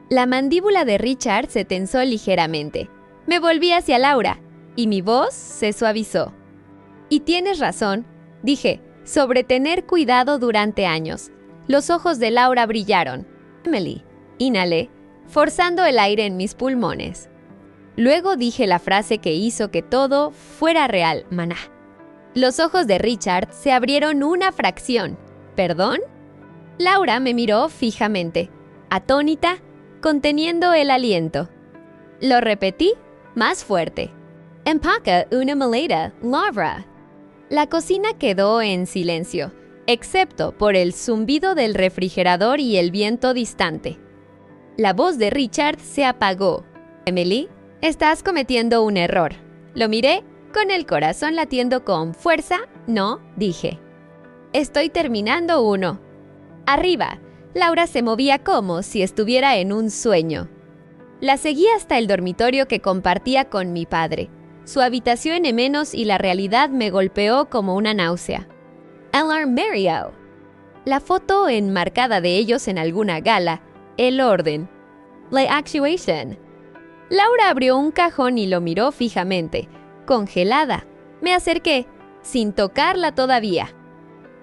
La mandíbula de Richard se tensó ligeramente. Me volví hacia Laura, y mi voz se suavizó. Y tienes razón, dije, sobre tener cuidado durante años. Los ojos de Laura brillaron. Emily, inhalé, forzando el aire en mis pulmones. Luego dije la frase que hizo que todo fuera real, maná. Los ojos de Richard se abrieron una fracción. ¿Perdón? Laura me miró fijamente, atónita, conteniendo el aliento. Lo repetí más fuerte. Empaca una maleta, Laura. La cocina quedó en silencio, excepto por el zumbido del refrigerador y el viento distante. La voz de Richard se apagó. Emily, estás cometiendo un error. Lo miré con el corazón latiendo con fuerza. No, dije. Estoy terminando uno. Arriba, Laura se movía como si estuviera en un sueño. La seguí hasta el dormitorio que compartía con mi padre. Su habitación en menos y la realidad me golpeó como una náusea. El armario. La foto enmarcada de ellos en alguna gala. El orden. La actuación. Laura abrió un cajón y lo miró fijamente, congelada. Me acerqué, sin tocarla todavía.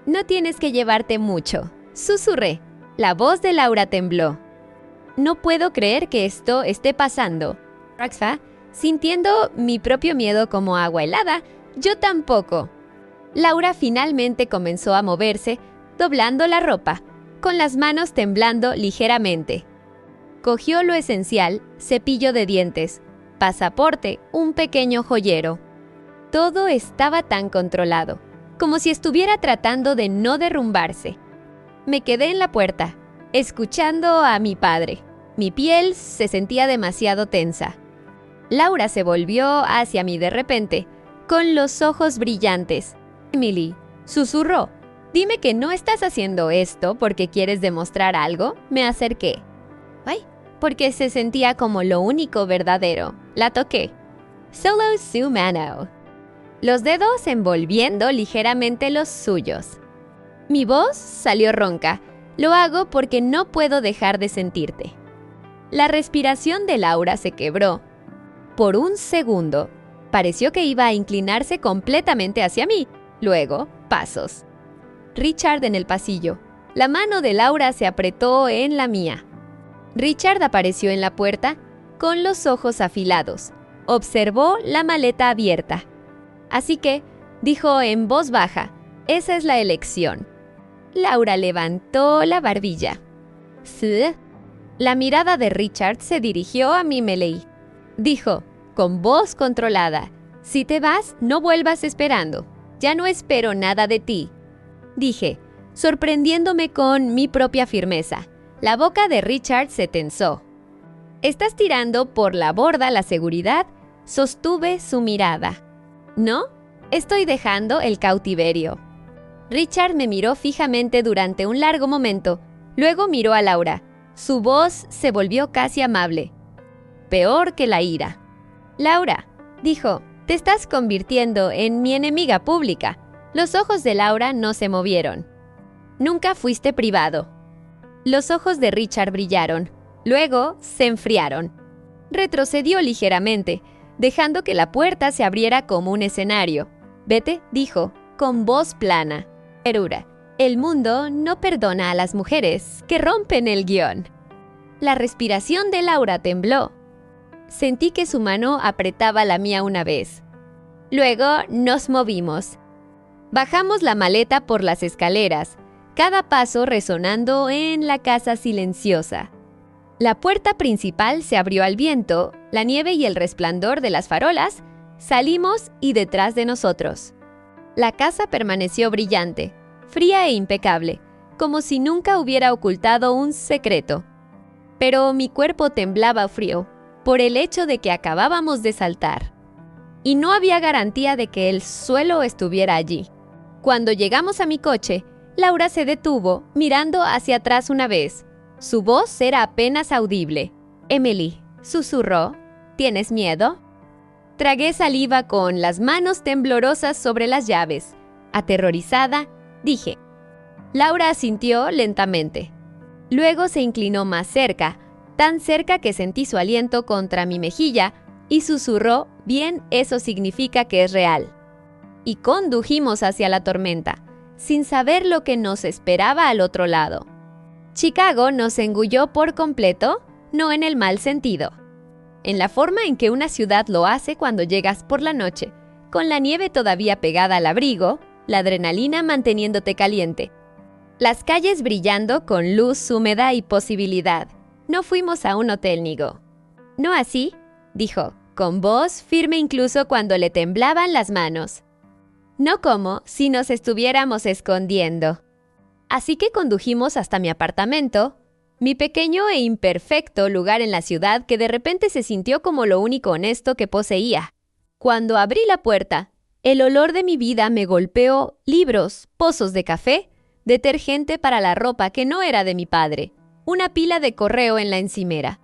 No tienes que llevarte mucho, susurré. La voz de Laura tembló. No puedo creer que esto esté pasando. Roxa, sintiendo mi propio miedo como agua helada, yo tampoco. Laura finalmente comenzó a moverse, doblando la ropa, con las manos temblando ligeramente. Cogió lo esencial, cepillo de dientes, pasaporte, un pequeño joyero. Todo estaba tan controlado, como si estuviera tratando de no derrumbarse. Me quedé en la puerta, escuchando a mi padre. Mi piel se sentía demasiado tensa. Laura se volvió hacia mí de repente, con los ojos brillantes. Emily, susurró. Dime que no estás haciendo esto porque quieres demostrar algo. Me acerqué. Ay, porque se sentía como lo único verdadero. La toqué. Solo su mano. Los dedos envolviendo ligeramente los suyos. Mi voz salió ronca. Lo hago porque no puedo dejar de sentirte. La respiración de Laura se quebró. Por un segundo, pareció que iba a inclinarse completamente hacia mí. Luego, Pasos. Richard en el pasillo. La mano de Laura se apretó en la mía. Richard apareció en la puerta con los ojos afilados. Observó la maleta abierta. Así que, dijo en voz baja, esa es la elección. Laura levantó la barbilla. ¿Sí? La mirada de Richard se dirigió a mi Meleí. Dijo, con voz controlada, si te vas, no vuelvas esperando. Ya no espero nada de ti. Dije, sorprendiéndome con mi propia firmeza. La boca de Richard se tensó. ¿Estás tirando por la borda la seguridad? Sostuve su mirada. ¿No? Estoy dejando el cautiverio. Richard me miró fijamente durante un largo momento. Luego miró a Laura. Su voz se volvió casi amable. Peor que la ira. Laura, dijo, te estás convirtiendo en mi enemiga pública. Los ojos de Laura no se movieron. Nunca fuiste privado. Los ojos de Richard brillaron. Luego se enfriaron. Retrocedió ligeramente, dejando que la puerta se abriera como un escenario. Vete, dijo, con voz plana. Erura, el mundo no perdona a las mujeres que rompen el guión. La respiración de Laura tembló. Sentí que su mano apretaba la mía una vez. Luego nos movimos. Bajamos la maleta por las escaleras, cada paso resonando en la casa silenciosa. La puerta principal se abrió al viento, la nieve y el resplandor de las farolas. Salimos y detrás de nosotros. La casa permaneció brillante, fría e impecable, como si nunca hubiera ocultado un secreto. Pero mi cuerpo temblaba frío por el hecho de que acabábamos de saltar. Y no había garantía de que el suelo estuviera allí. Cuando llegamos a mi coche, Laura se detuvo, mirando hacia atrás una vez. Su voz era apenas audible. Emily, susurró, ¿tienes miedo? Tragué saliva con las manos temblorosas sobre las llaves. Aterrorizada, dije. Laura asintió lentamente. Luego se inclinó más cerca, tan cerca que sentí su aliento contra mi mejilla, y susurró, bien, eso significa que es real. Y condujimos hacia la tormenta, sin saber lo que nos esperaba al otro lado. Chicago nos engulló por completo, no en el mal sentido. En la forma en que una ciudad lo hace cuando llegas por la noche, con la nieve todavía pegada al abrigo, la adrenalina manteniéndote caliente. Las calles brillando con luz húmeda y posibilidad. No fuimos a un hotel, Nigo. No así, dijo, con voz firme incluso cuando le temblaban las manos. No como si nos estuviéramos escondiendo. Así que condujimos hasta mi apartamento, mi pequeño e imperfecto lugar en la ciudad que de repente se sintió como lo único honesto que poseía. Cuando abrí la puerta, el olor de mi vida me golpeó libros, pozos de café, detergente para la ropa que no era de mi padre, una pila de correo en la encimera,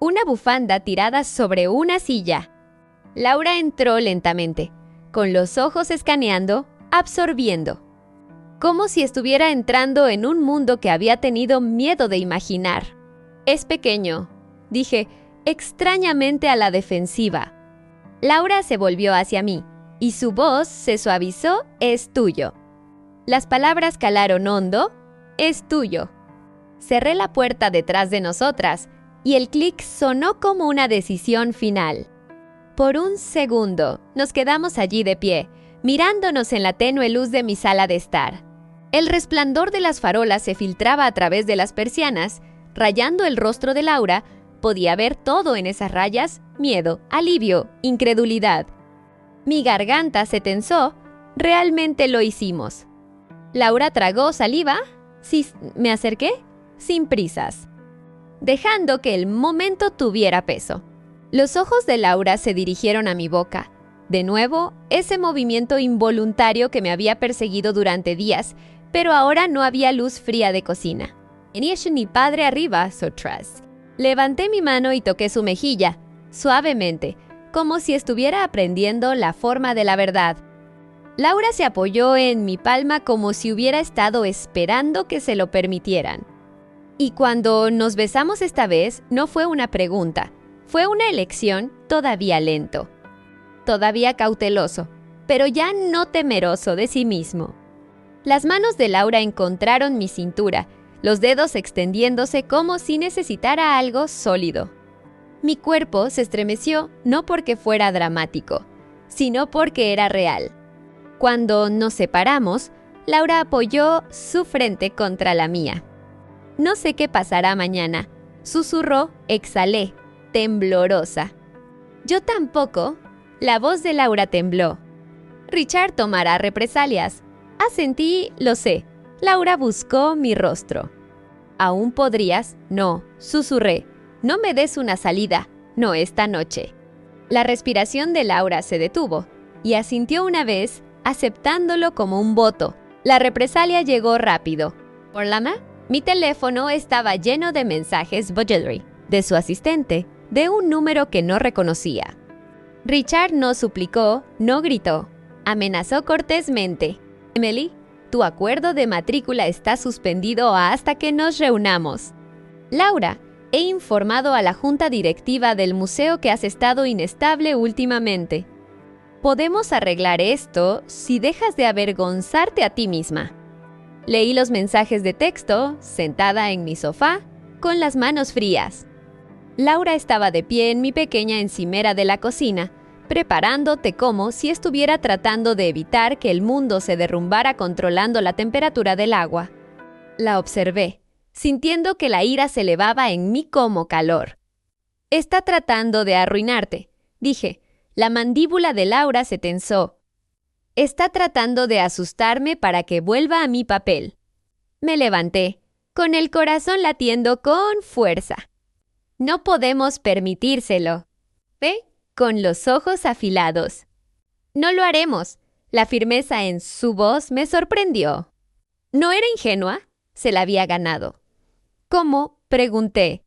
una bufanda tirada sobre una silla. Laura entró lentamente, con los ojos escaneando, absorbiendo, como si estuviera entrando en un mundo que había tenido miedo de imaginar. Es pequeño, dije, extrañamente a la defensiva. Laura se volvió hacia mí, y su voz se suavizó, es tuyo. Las palabras calaron hondo, es tuyo. Cerré la puerta detrás de nosotras, y el clic sonó como una decisión final. Por un segundo, nos quedamos allí de pie, mirándonos en la tenue luz de mi sala de estar. El resplandor de las farolas se filtraba a través de las persianas, rayando el rostro de Laura. Podía ver todo en esas rayas: miedo, alivio, incredulidad. Mi garganta se tensó. Realmente lo hicimos. Laura tragó saliva. Sí, me acerqué, sin prisas, dejando que el momento tuviera peso. Los ojos de Laura se dirigieron a mi boca. De nuevo, ese movimiento involuntario que me había perseguido durante días, pero ahora no había luz fría de cocina. Ni ni padre arriba, sotras. Levanté mi mano y toqué su mejilla, suavemente, como si estuviera aprendiendo la forma de la verdad. Laura se apoyó en mi palma como si hubiera estado esperando que se lo permitieran. Y cuando nos besamos esta vez, no fue una pregunta, fue una elección todavía lento, todavía cauteloso, pero ya no temeroso de sí mismo. Las manos de Laura encontraron mi cintura, los dedos extendiéndose como si necesitara algo sólido. Mi cuerpo se estremeció no porque fuera dramático, sino porque era real. Cuando nos separamos, Laura apoyó su frente contra la mía. «No sé qué pasará mañana», susurró, exhalé, temblorosa. «Yo tampoco». La voz de Laura tembló. «Richard tomará represalias». Asentí, lo sé. Laura buscó mi rostro. «¿Aún podrías?» «No», susurré. «No me des una salida. No esta noche». La respiración de Laura se detuvo y asintió una vez, aceptándolo como un voto. La represalia llegó rápido. Por mi teléfono estaba lleno de mensajes Bojelery, de su asistente, de un número que no reconocía. Richard no suplicó, no gritó. Amenazó cortésmente. «Emily, tu acuerdo de matrícula está suspendido hasta que nos reunamos». «Laura, he informado a la junta directiva del museo que has estado inestable últimamente. Podemos arreglar esto si dejas de avergonzarte a ti misma». Leí los mensajes de texto, sentada en mi sofá, con las manos frías. Laura estaba de pie en mi pequeña encimera de la cocina, preparándote como si estuviera tratando de evitar que el mundo se derrumbara controlando la temperatura del agua. La observé, sintiendo que la ira se elevaba en mí como calor. «Está tratando de arruinarte», dije. La mandíbula de Laura se tensó. «Está tratando de asustarme para que vuelva a mi papel». Me levanté, con el corazón latiendo con fuerza. «No podemos permitírselo». «¿Ve?» Con los ojos afilados. «No lo haremos». La firmeza en su voz me sorprendió. ¿No era ingenua? Se la había ganado. «¿Cómo?», pregunté.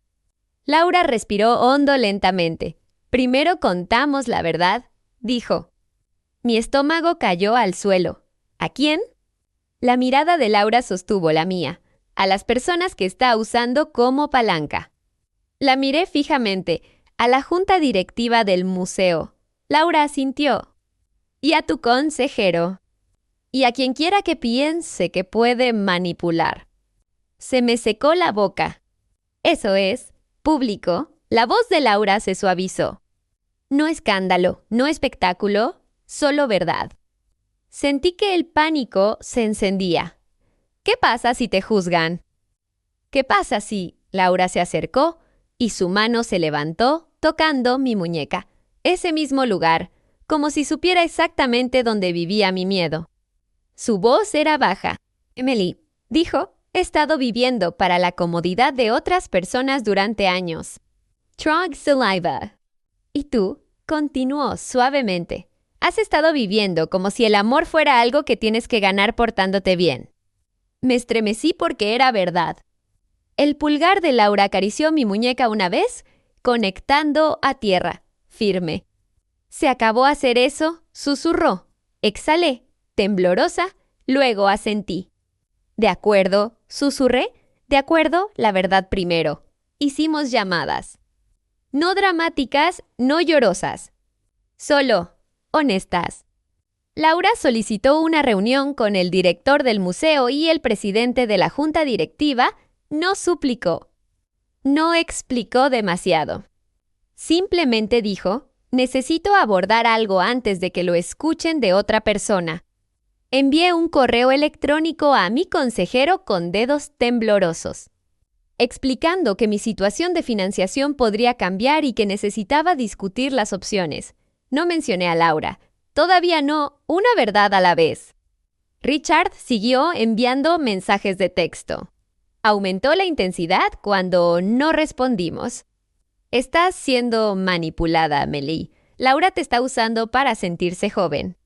Laura respiró hondo lentamente. «Primero contamos la verdad», dijo. Mi estómago cayó al suelo. ¿A quién? La mirada de Laura sostuvo la mía. A las personas que está usando como palanca. La miré fijamente. A la junta directiva del museo. Laura asintió. «Y a tu consejero. Y a quien quiera que piense que puede manipular». Se me secó la boca. «Eso es, público». La voz de Laura se suavizó. «No escándalo, no espectáculo, solo verdad». Sentí que el pánico se encendía. «¿Qué pasa si te juzgan?» «¿Qué pasa si...?» Laura se acercó y su mano se levantó, tocando mi muñeca. Ese mismo lugar, como si supiera exactamente dónde vivía mi miedo. Su voz era baja. «Emily», dijo, «he estado viviendo para la comodidad de otras personas durante años». «Trog saliva». «¿Y tú?», continuó suavemente. «Has estado viviendo como si el amor fuera algo que tienes que ganar portándote bien». Me estremecí porque era verdad. El pulgar de Laura acarició mi muñeca una vez, conectando a tierra, firme. «¿Se acabó hacer eso?», susurró. Exhalé, temblorosa, luego asentí. «De acuerdo», susurré. «De acuerdo, la verdad primero». Hicimos llamadas. No dramáticas, no llorosas. Solo honestas. Laura solicitó una reunión con el director del museo y el presidente de la junta directiva. No suplicó. No explicó demasiado. Simplemente dijo: «Necesito abordar algo antes de que lo escuchen de otra persona». Envié un correo electrónico a mi consejero con dedos temblorosos, explicando que mi situación de financiación podría cambiar y que necesitaba discutir las opciones. No mencioné a Laura. Todavía no, una verdad a la vez. Richard siguió enviando mensajes de texto. Aumentó la intensidad cuando no respondimos. «Estás siendo manipulada, Emily. Laura te está usando para sentirse joven.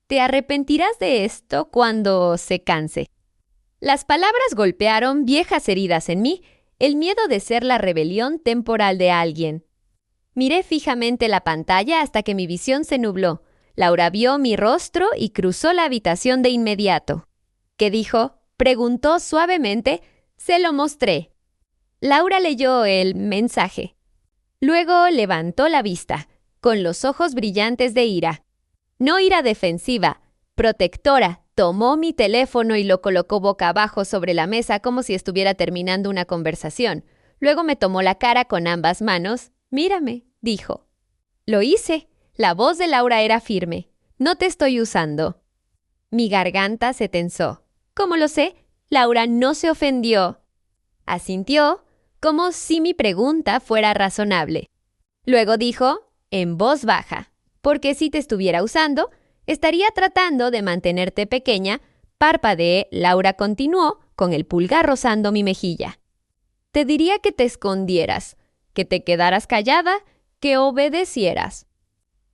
Te arrepentirás de esto cuando se canse». Las palabras golpearon viejas heridas en mí, el miedo de ser la rebelión temporal de alguien. Miré fijamente la pantalla hasta que mi visión se nubló. Laura vio mi rostro y cruzó la habitación de inmediato. ¿Qué dijo?, preguntó suavemente. Se lo mostré. Laura leyó el mensaje. Luego levantó la vista, con los ojos brillantes de ira. No ira defensiva, protectora, tomó mi teléfono y lo colocó boca abajo sobre la mesa como si estuviera terminando una conversación. Luego me tomó la cara con ambas manos. «Mírame», dijo. Lo hice. La voz de Laura era firme. «No te estoy usando». Mi garganta se tensó. «¿Cómo lo sé?» Laura no se ofendió. Asintió, como si mi pregunta fuera razonable. Luego dijo, en voz baja, «Porque si te estuviera usando, estaría tratando de mantenerte pequeña». Parpadeé. Laura continuó, con el pulgar rozando mi mejilla. «Te diría que te escondieras, que te quedaras callada, que obedecieras».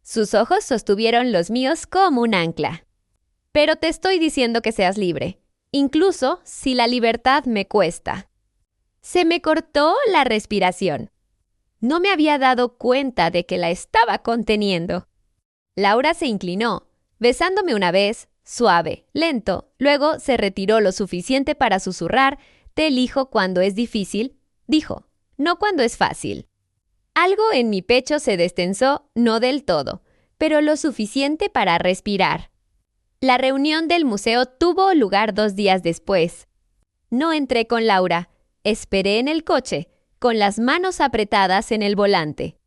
Sus ojos sostuvieron los míos como un ancla. «Pero te estoy diciendo que seas libre, incluso si la libertad me cuesta». Se me cortó la respiración. No me había dado cuenta de que la estaba conteniendo. Laura se inclinó, besándome una vez, suave, lento. Luego se retiró lo suficiente para susurrar, «Te elijo cuando es difícil», dijo, «no cuando es fácil». Algo en mi pecho se destensó, no del todo, pero lo suficiente para respirar. La reunión del museo tuvo lugar 2 días después. No entré con Laura. Esperé en el coche, con las manos apretadas en el volante,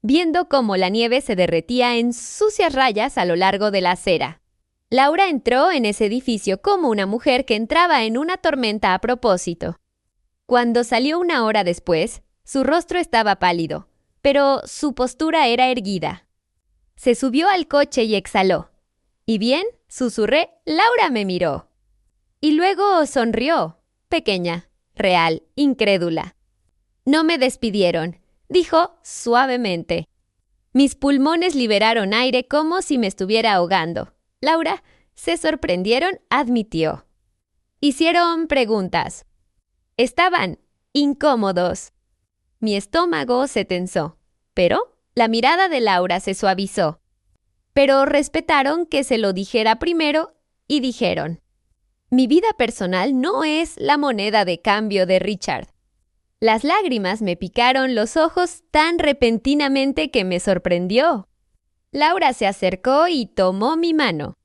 viendo cómo la nieve se derretía en sucias rayas a lo largo de la acera. Laura entró en ese edificio como una mujer que entraba en una tormenta a propósito. Cuando salió 1 hora después, su rostro estaba pálido, pero su postura era erguida. Se subió al coche y exhaló. «¿Y bien?», susurré. Laura me miró. Y luego sonrió, pequeña, real, incrédula. «No me despidieron», dijo suavemente. Mis pulmones liberaron aire como si me estuviera ahogando. «Laura, se sorprendieron», admitió. Hicieron preguntas. Estaban incómodos. Mi estómago se tensó, pero la mirada de Laura se suavizó. Pero respetaron que se lo dijera primero y dijeron, «Mi vida personal no es la moneda de cambio de Richard». Las lágrimas me picaron los ojos tan repentinamente que me sorprendió. Laura se acercó y tomó mi mano.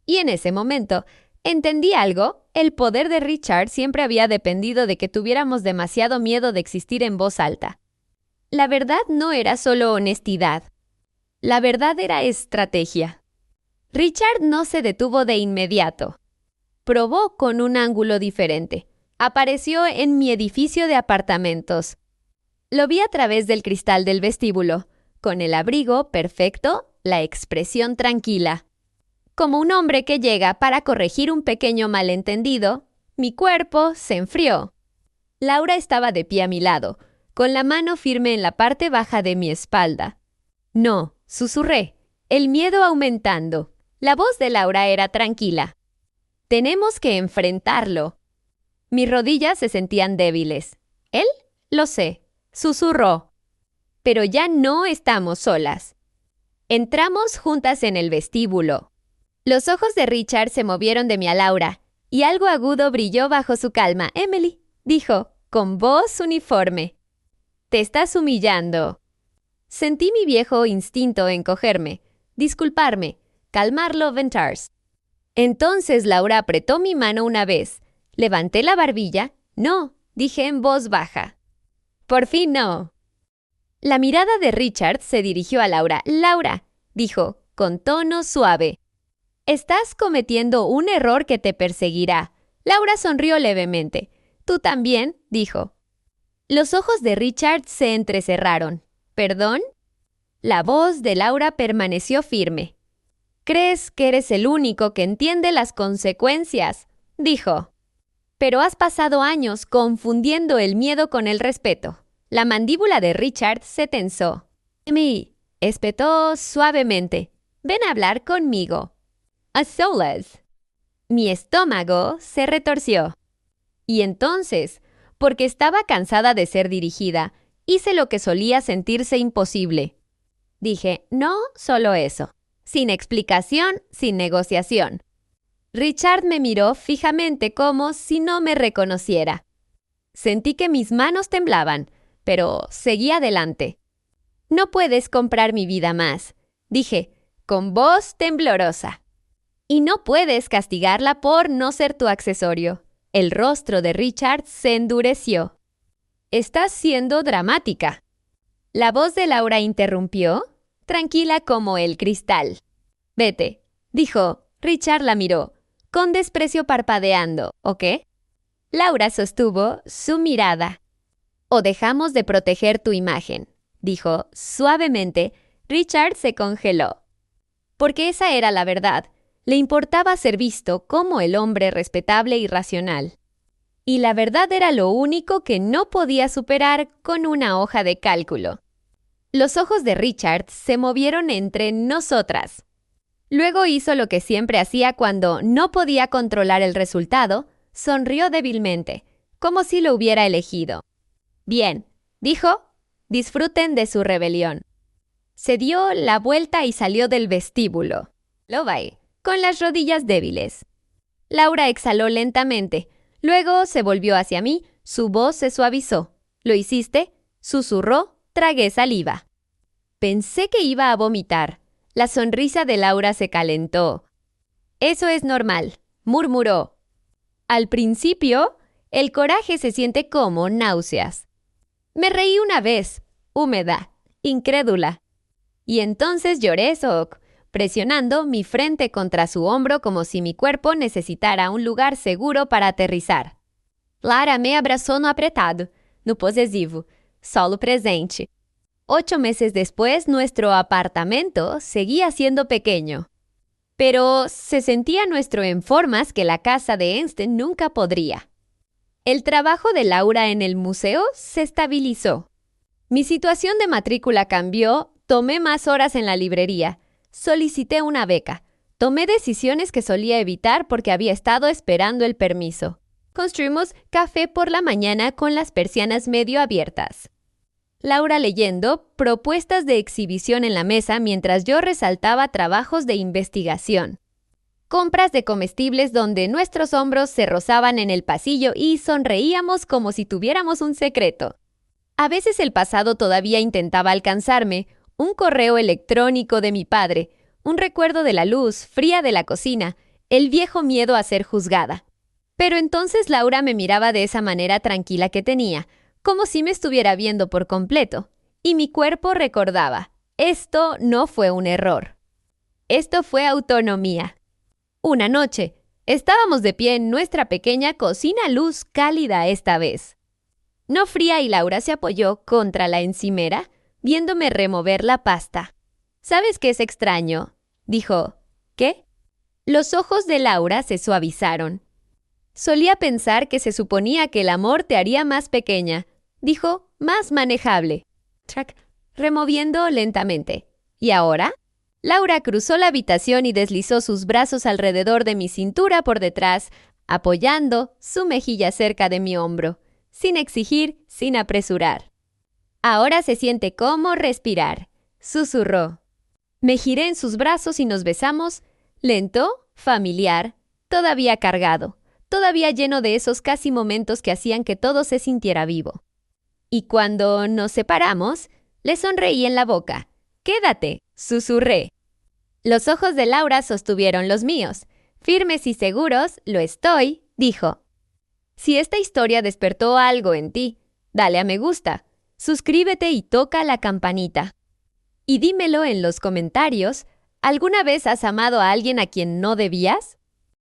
Y en ese momento entendí algo. El poder de Richard siempre había dependido de que tuviéramos demasiado miedo de existir en voz alta. La verdad no era solo honestidad. La verdad era estrategia. Richard no se detuvo de inmediato. Probó con un ángulo diferente. Apareció en mi edificio de apartamentos. Lo vi a través del cristal del vestíbulo, con el abrigo perfecto, la expresión tranquila. Como un hombre que llega para corregir un pequeño malentendido, mi cuerpo se enfrió. Laura estaba de pie a mi lado, con la mano firme en la parte baja de mi espalda. «No», susurré, el miedo aumentando. La voz de Laura era tranquila. «Tenemos que enfrentarlo». Mis rodillas se sentían débiles. «Él? Lo sé», susurró. «Pero ya no estamos solas». Entramos juntas en el vestíbulo. Los ojos de Richard se movieron de mí a Laura, y algo agudo brilló bajo su calma. «Emily», dijo, con voz uniforme, «te estás humillando». Sentí mi viejo instinto encogerme, disculparme, calmarlo Ventars. Entonces Laura apretó mi mano una vez. Levanté la barbilla. «No», dije en voz baja. «Por fin no». La mirada de Richard se dirigió a Laura. «Laura», dijo, con tono suave, «estás cometiendo un error que te perseguirá». Laura sonrió levemente. «Tú también», dijo. Los ojos de Richard se entrecerraron. «¿Perdón?» La voz de Laura permaneció firme. «Crees que eres el único que entiende las consecuencias», dijo. «Pero has pasado años confundiendo el miedo con el respeto». La mandíbula de Richard se tensó. «Amy», espetó suavemente, «ven a hablar conmigo». «A solas». Mi estómago se retorció. Y entonces, porque estaba cansada de ser dirigida, hice lo que solía sentirse imposible. Dije, «No, solo eso». Sin explicación, sin negociación. Richard me miró fijamente como si no me reconociera. Sentí que mis manos temblaban, pero seguí adelante. «No puedes comprar mi vida más», dije, con voz temblorosa. Y no puedes castigarla por no ser tu accesorio. El rostro de Richard se endureció. Estás siendo dramática. La voz de Laura interrumpió, tranquila como el cristal. Vete, dijo. Richard la miró, con desprecio parpadeando, ¿o qué? Laura sostuvo su mirada. O dejamos de proteger tu imagen, dijo suavemente. Richard se congeló. Porque esa era la verdad. Le importaba ser visto como el hombre respetable y racional. Y la verdad era lo único que no podía superar con una hoja de cálculo. Los ojos de Richard se movieron entre nosotras. Luego hizo lo que siempre hacía cuando no podía controlar el resultado, sonrió débilmente, como si lo hubiera elegido. Bien, dijo, disfruten de su rebelión. Se dio la vuelta y salió del vestíbulo. Lovay, con las rodillas débiles. Laura exhaló lentamente. Luego se volvió hacia mí, su voz se suavizó. ¿Lo hiciste? Susurró, tragué saliva. Pensé que iba a vomitar. La sonrisa de Laura se calentó. Eso es normal, murmuró. Al principio, el coraje se siente como náuseas. Me reí una vez, húmeda, incrédula. Y entonces lloré Sook, presionando mi frente contra su hombro como si mi cuerpo necesitara un lugar seguro para aterrizar. Lara me abraçou no apretado, no posesivo, solo presente. 8 meses después, nuestro apartamento seguía siendo pequeño. Pero se sentía nuestro en formas que la casa de Einstein nunca podría. El trabajo de Laura en el museo se estabilizó. Mi situación de matrícula cambió, tomé más horas en la librería, solicité una beca, tomé decisiones que solía evitar porque había estado esperando el permiso. Construimos café por la mañana con las persianas medio abiertas. Laura leyendo propuestas de exhibición en la mesa mientras yo resaltaba trabajos de investigación. Compras de comestibles donde nuestros hombros se rozaban en el pasillo y sonreíamos como si tuviéramos un secreto. A veces el pasado todavía intentaba alcanzarme, un correo electrónico de mi padre, un recuerdo de la luz fría de la cocina, el viejo miedo a ser juzgada. Pero entonces Laura me miraba de esa manera tranquila que tenía, como si me estuviera viendo por completo, y mi cuerpo recordaba, esto no fue un error. Esto fue autonomía. Una noche, estábamos de pie en nuestra pequeña cocina luz cálida esta vez. No fría y Laura se apoyó contra la encimera, viéndome remover la pasta. ¿Sabes qué es extraño?, dijo. ¿Qué? Los ojos de Laura se suavizaron. Solía pensar que se suponía que el amor te haría más pequeña, dijo, más manejable. Track, removiendo lentamente. ¿Y ahora? Laura cruzó la habitación y deslizó sus brazos alrededor de mi cintura por detrás, apoyando su mejilla cerca de mi hombro, sin exigir, sin apresurar. Ahora se siente como respirar, susurró. Me giré en sus brazos y nos besamos, lento, familiar, todavía cargado, todavía lleno de esos casi momentos que hacían que todo se sintiera vivo. Y cuando nos separamos, le sonreí en la boca. «Quédate», susurré. Los ojos de Laura sostuvieron los míos. Firmes y seguros, lo estoy, dijo. Si esta historia despertó algo en ti, dale a me gusta, suscríbete y toca la campanita. Y dímelo en los comentarios, ¿alguna vez has amado a alguien a quien no debías?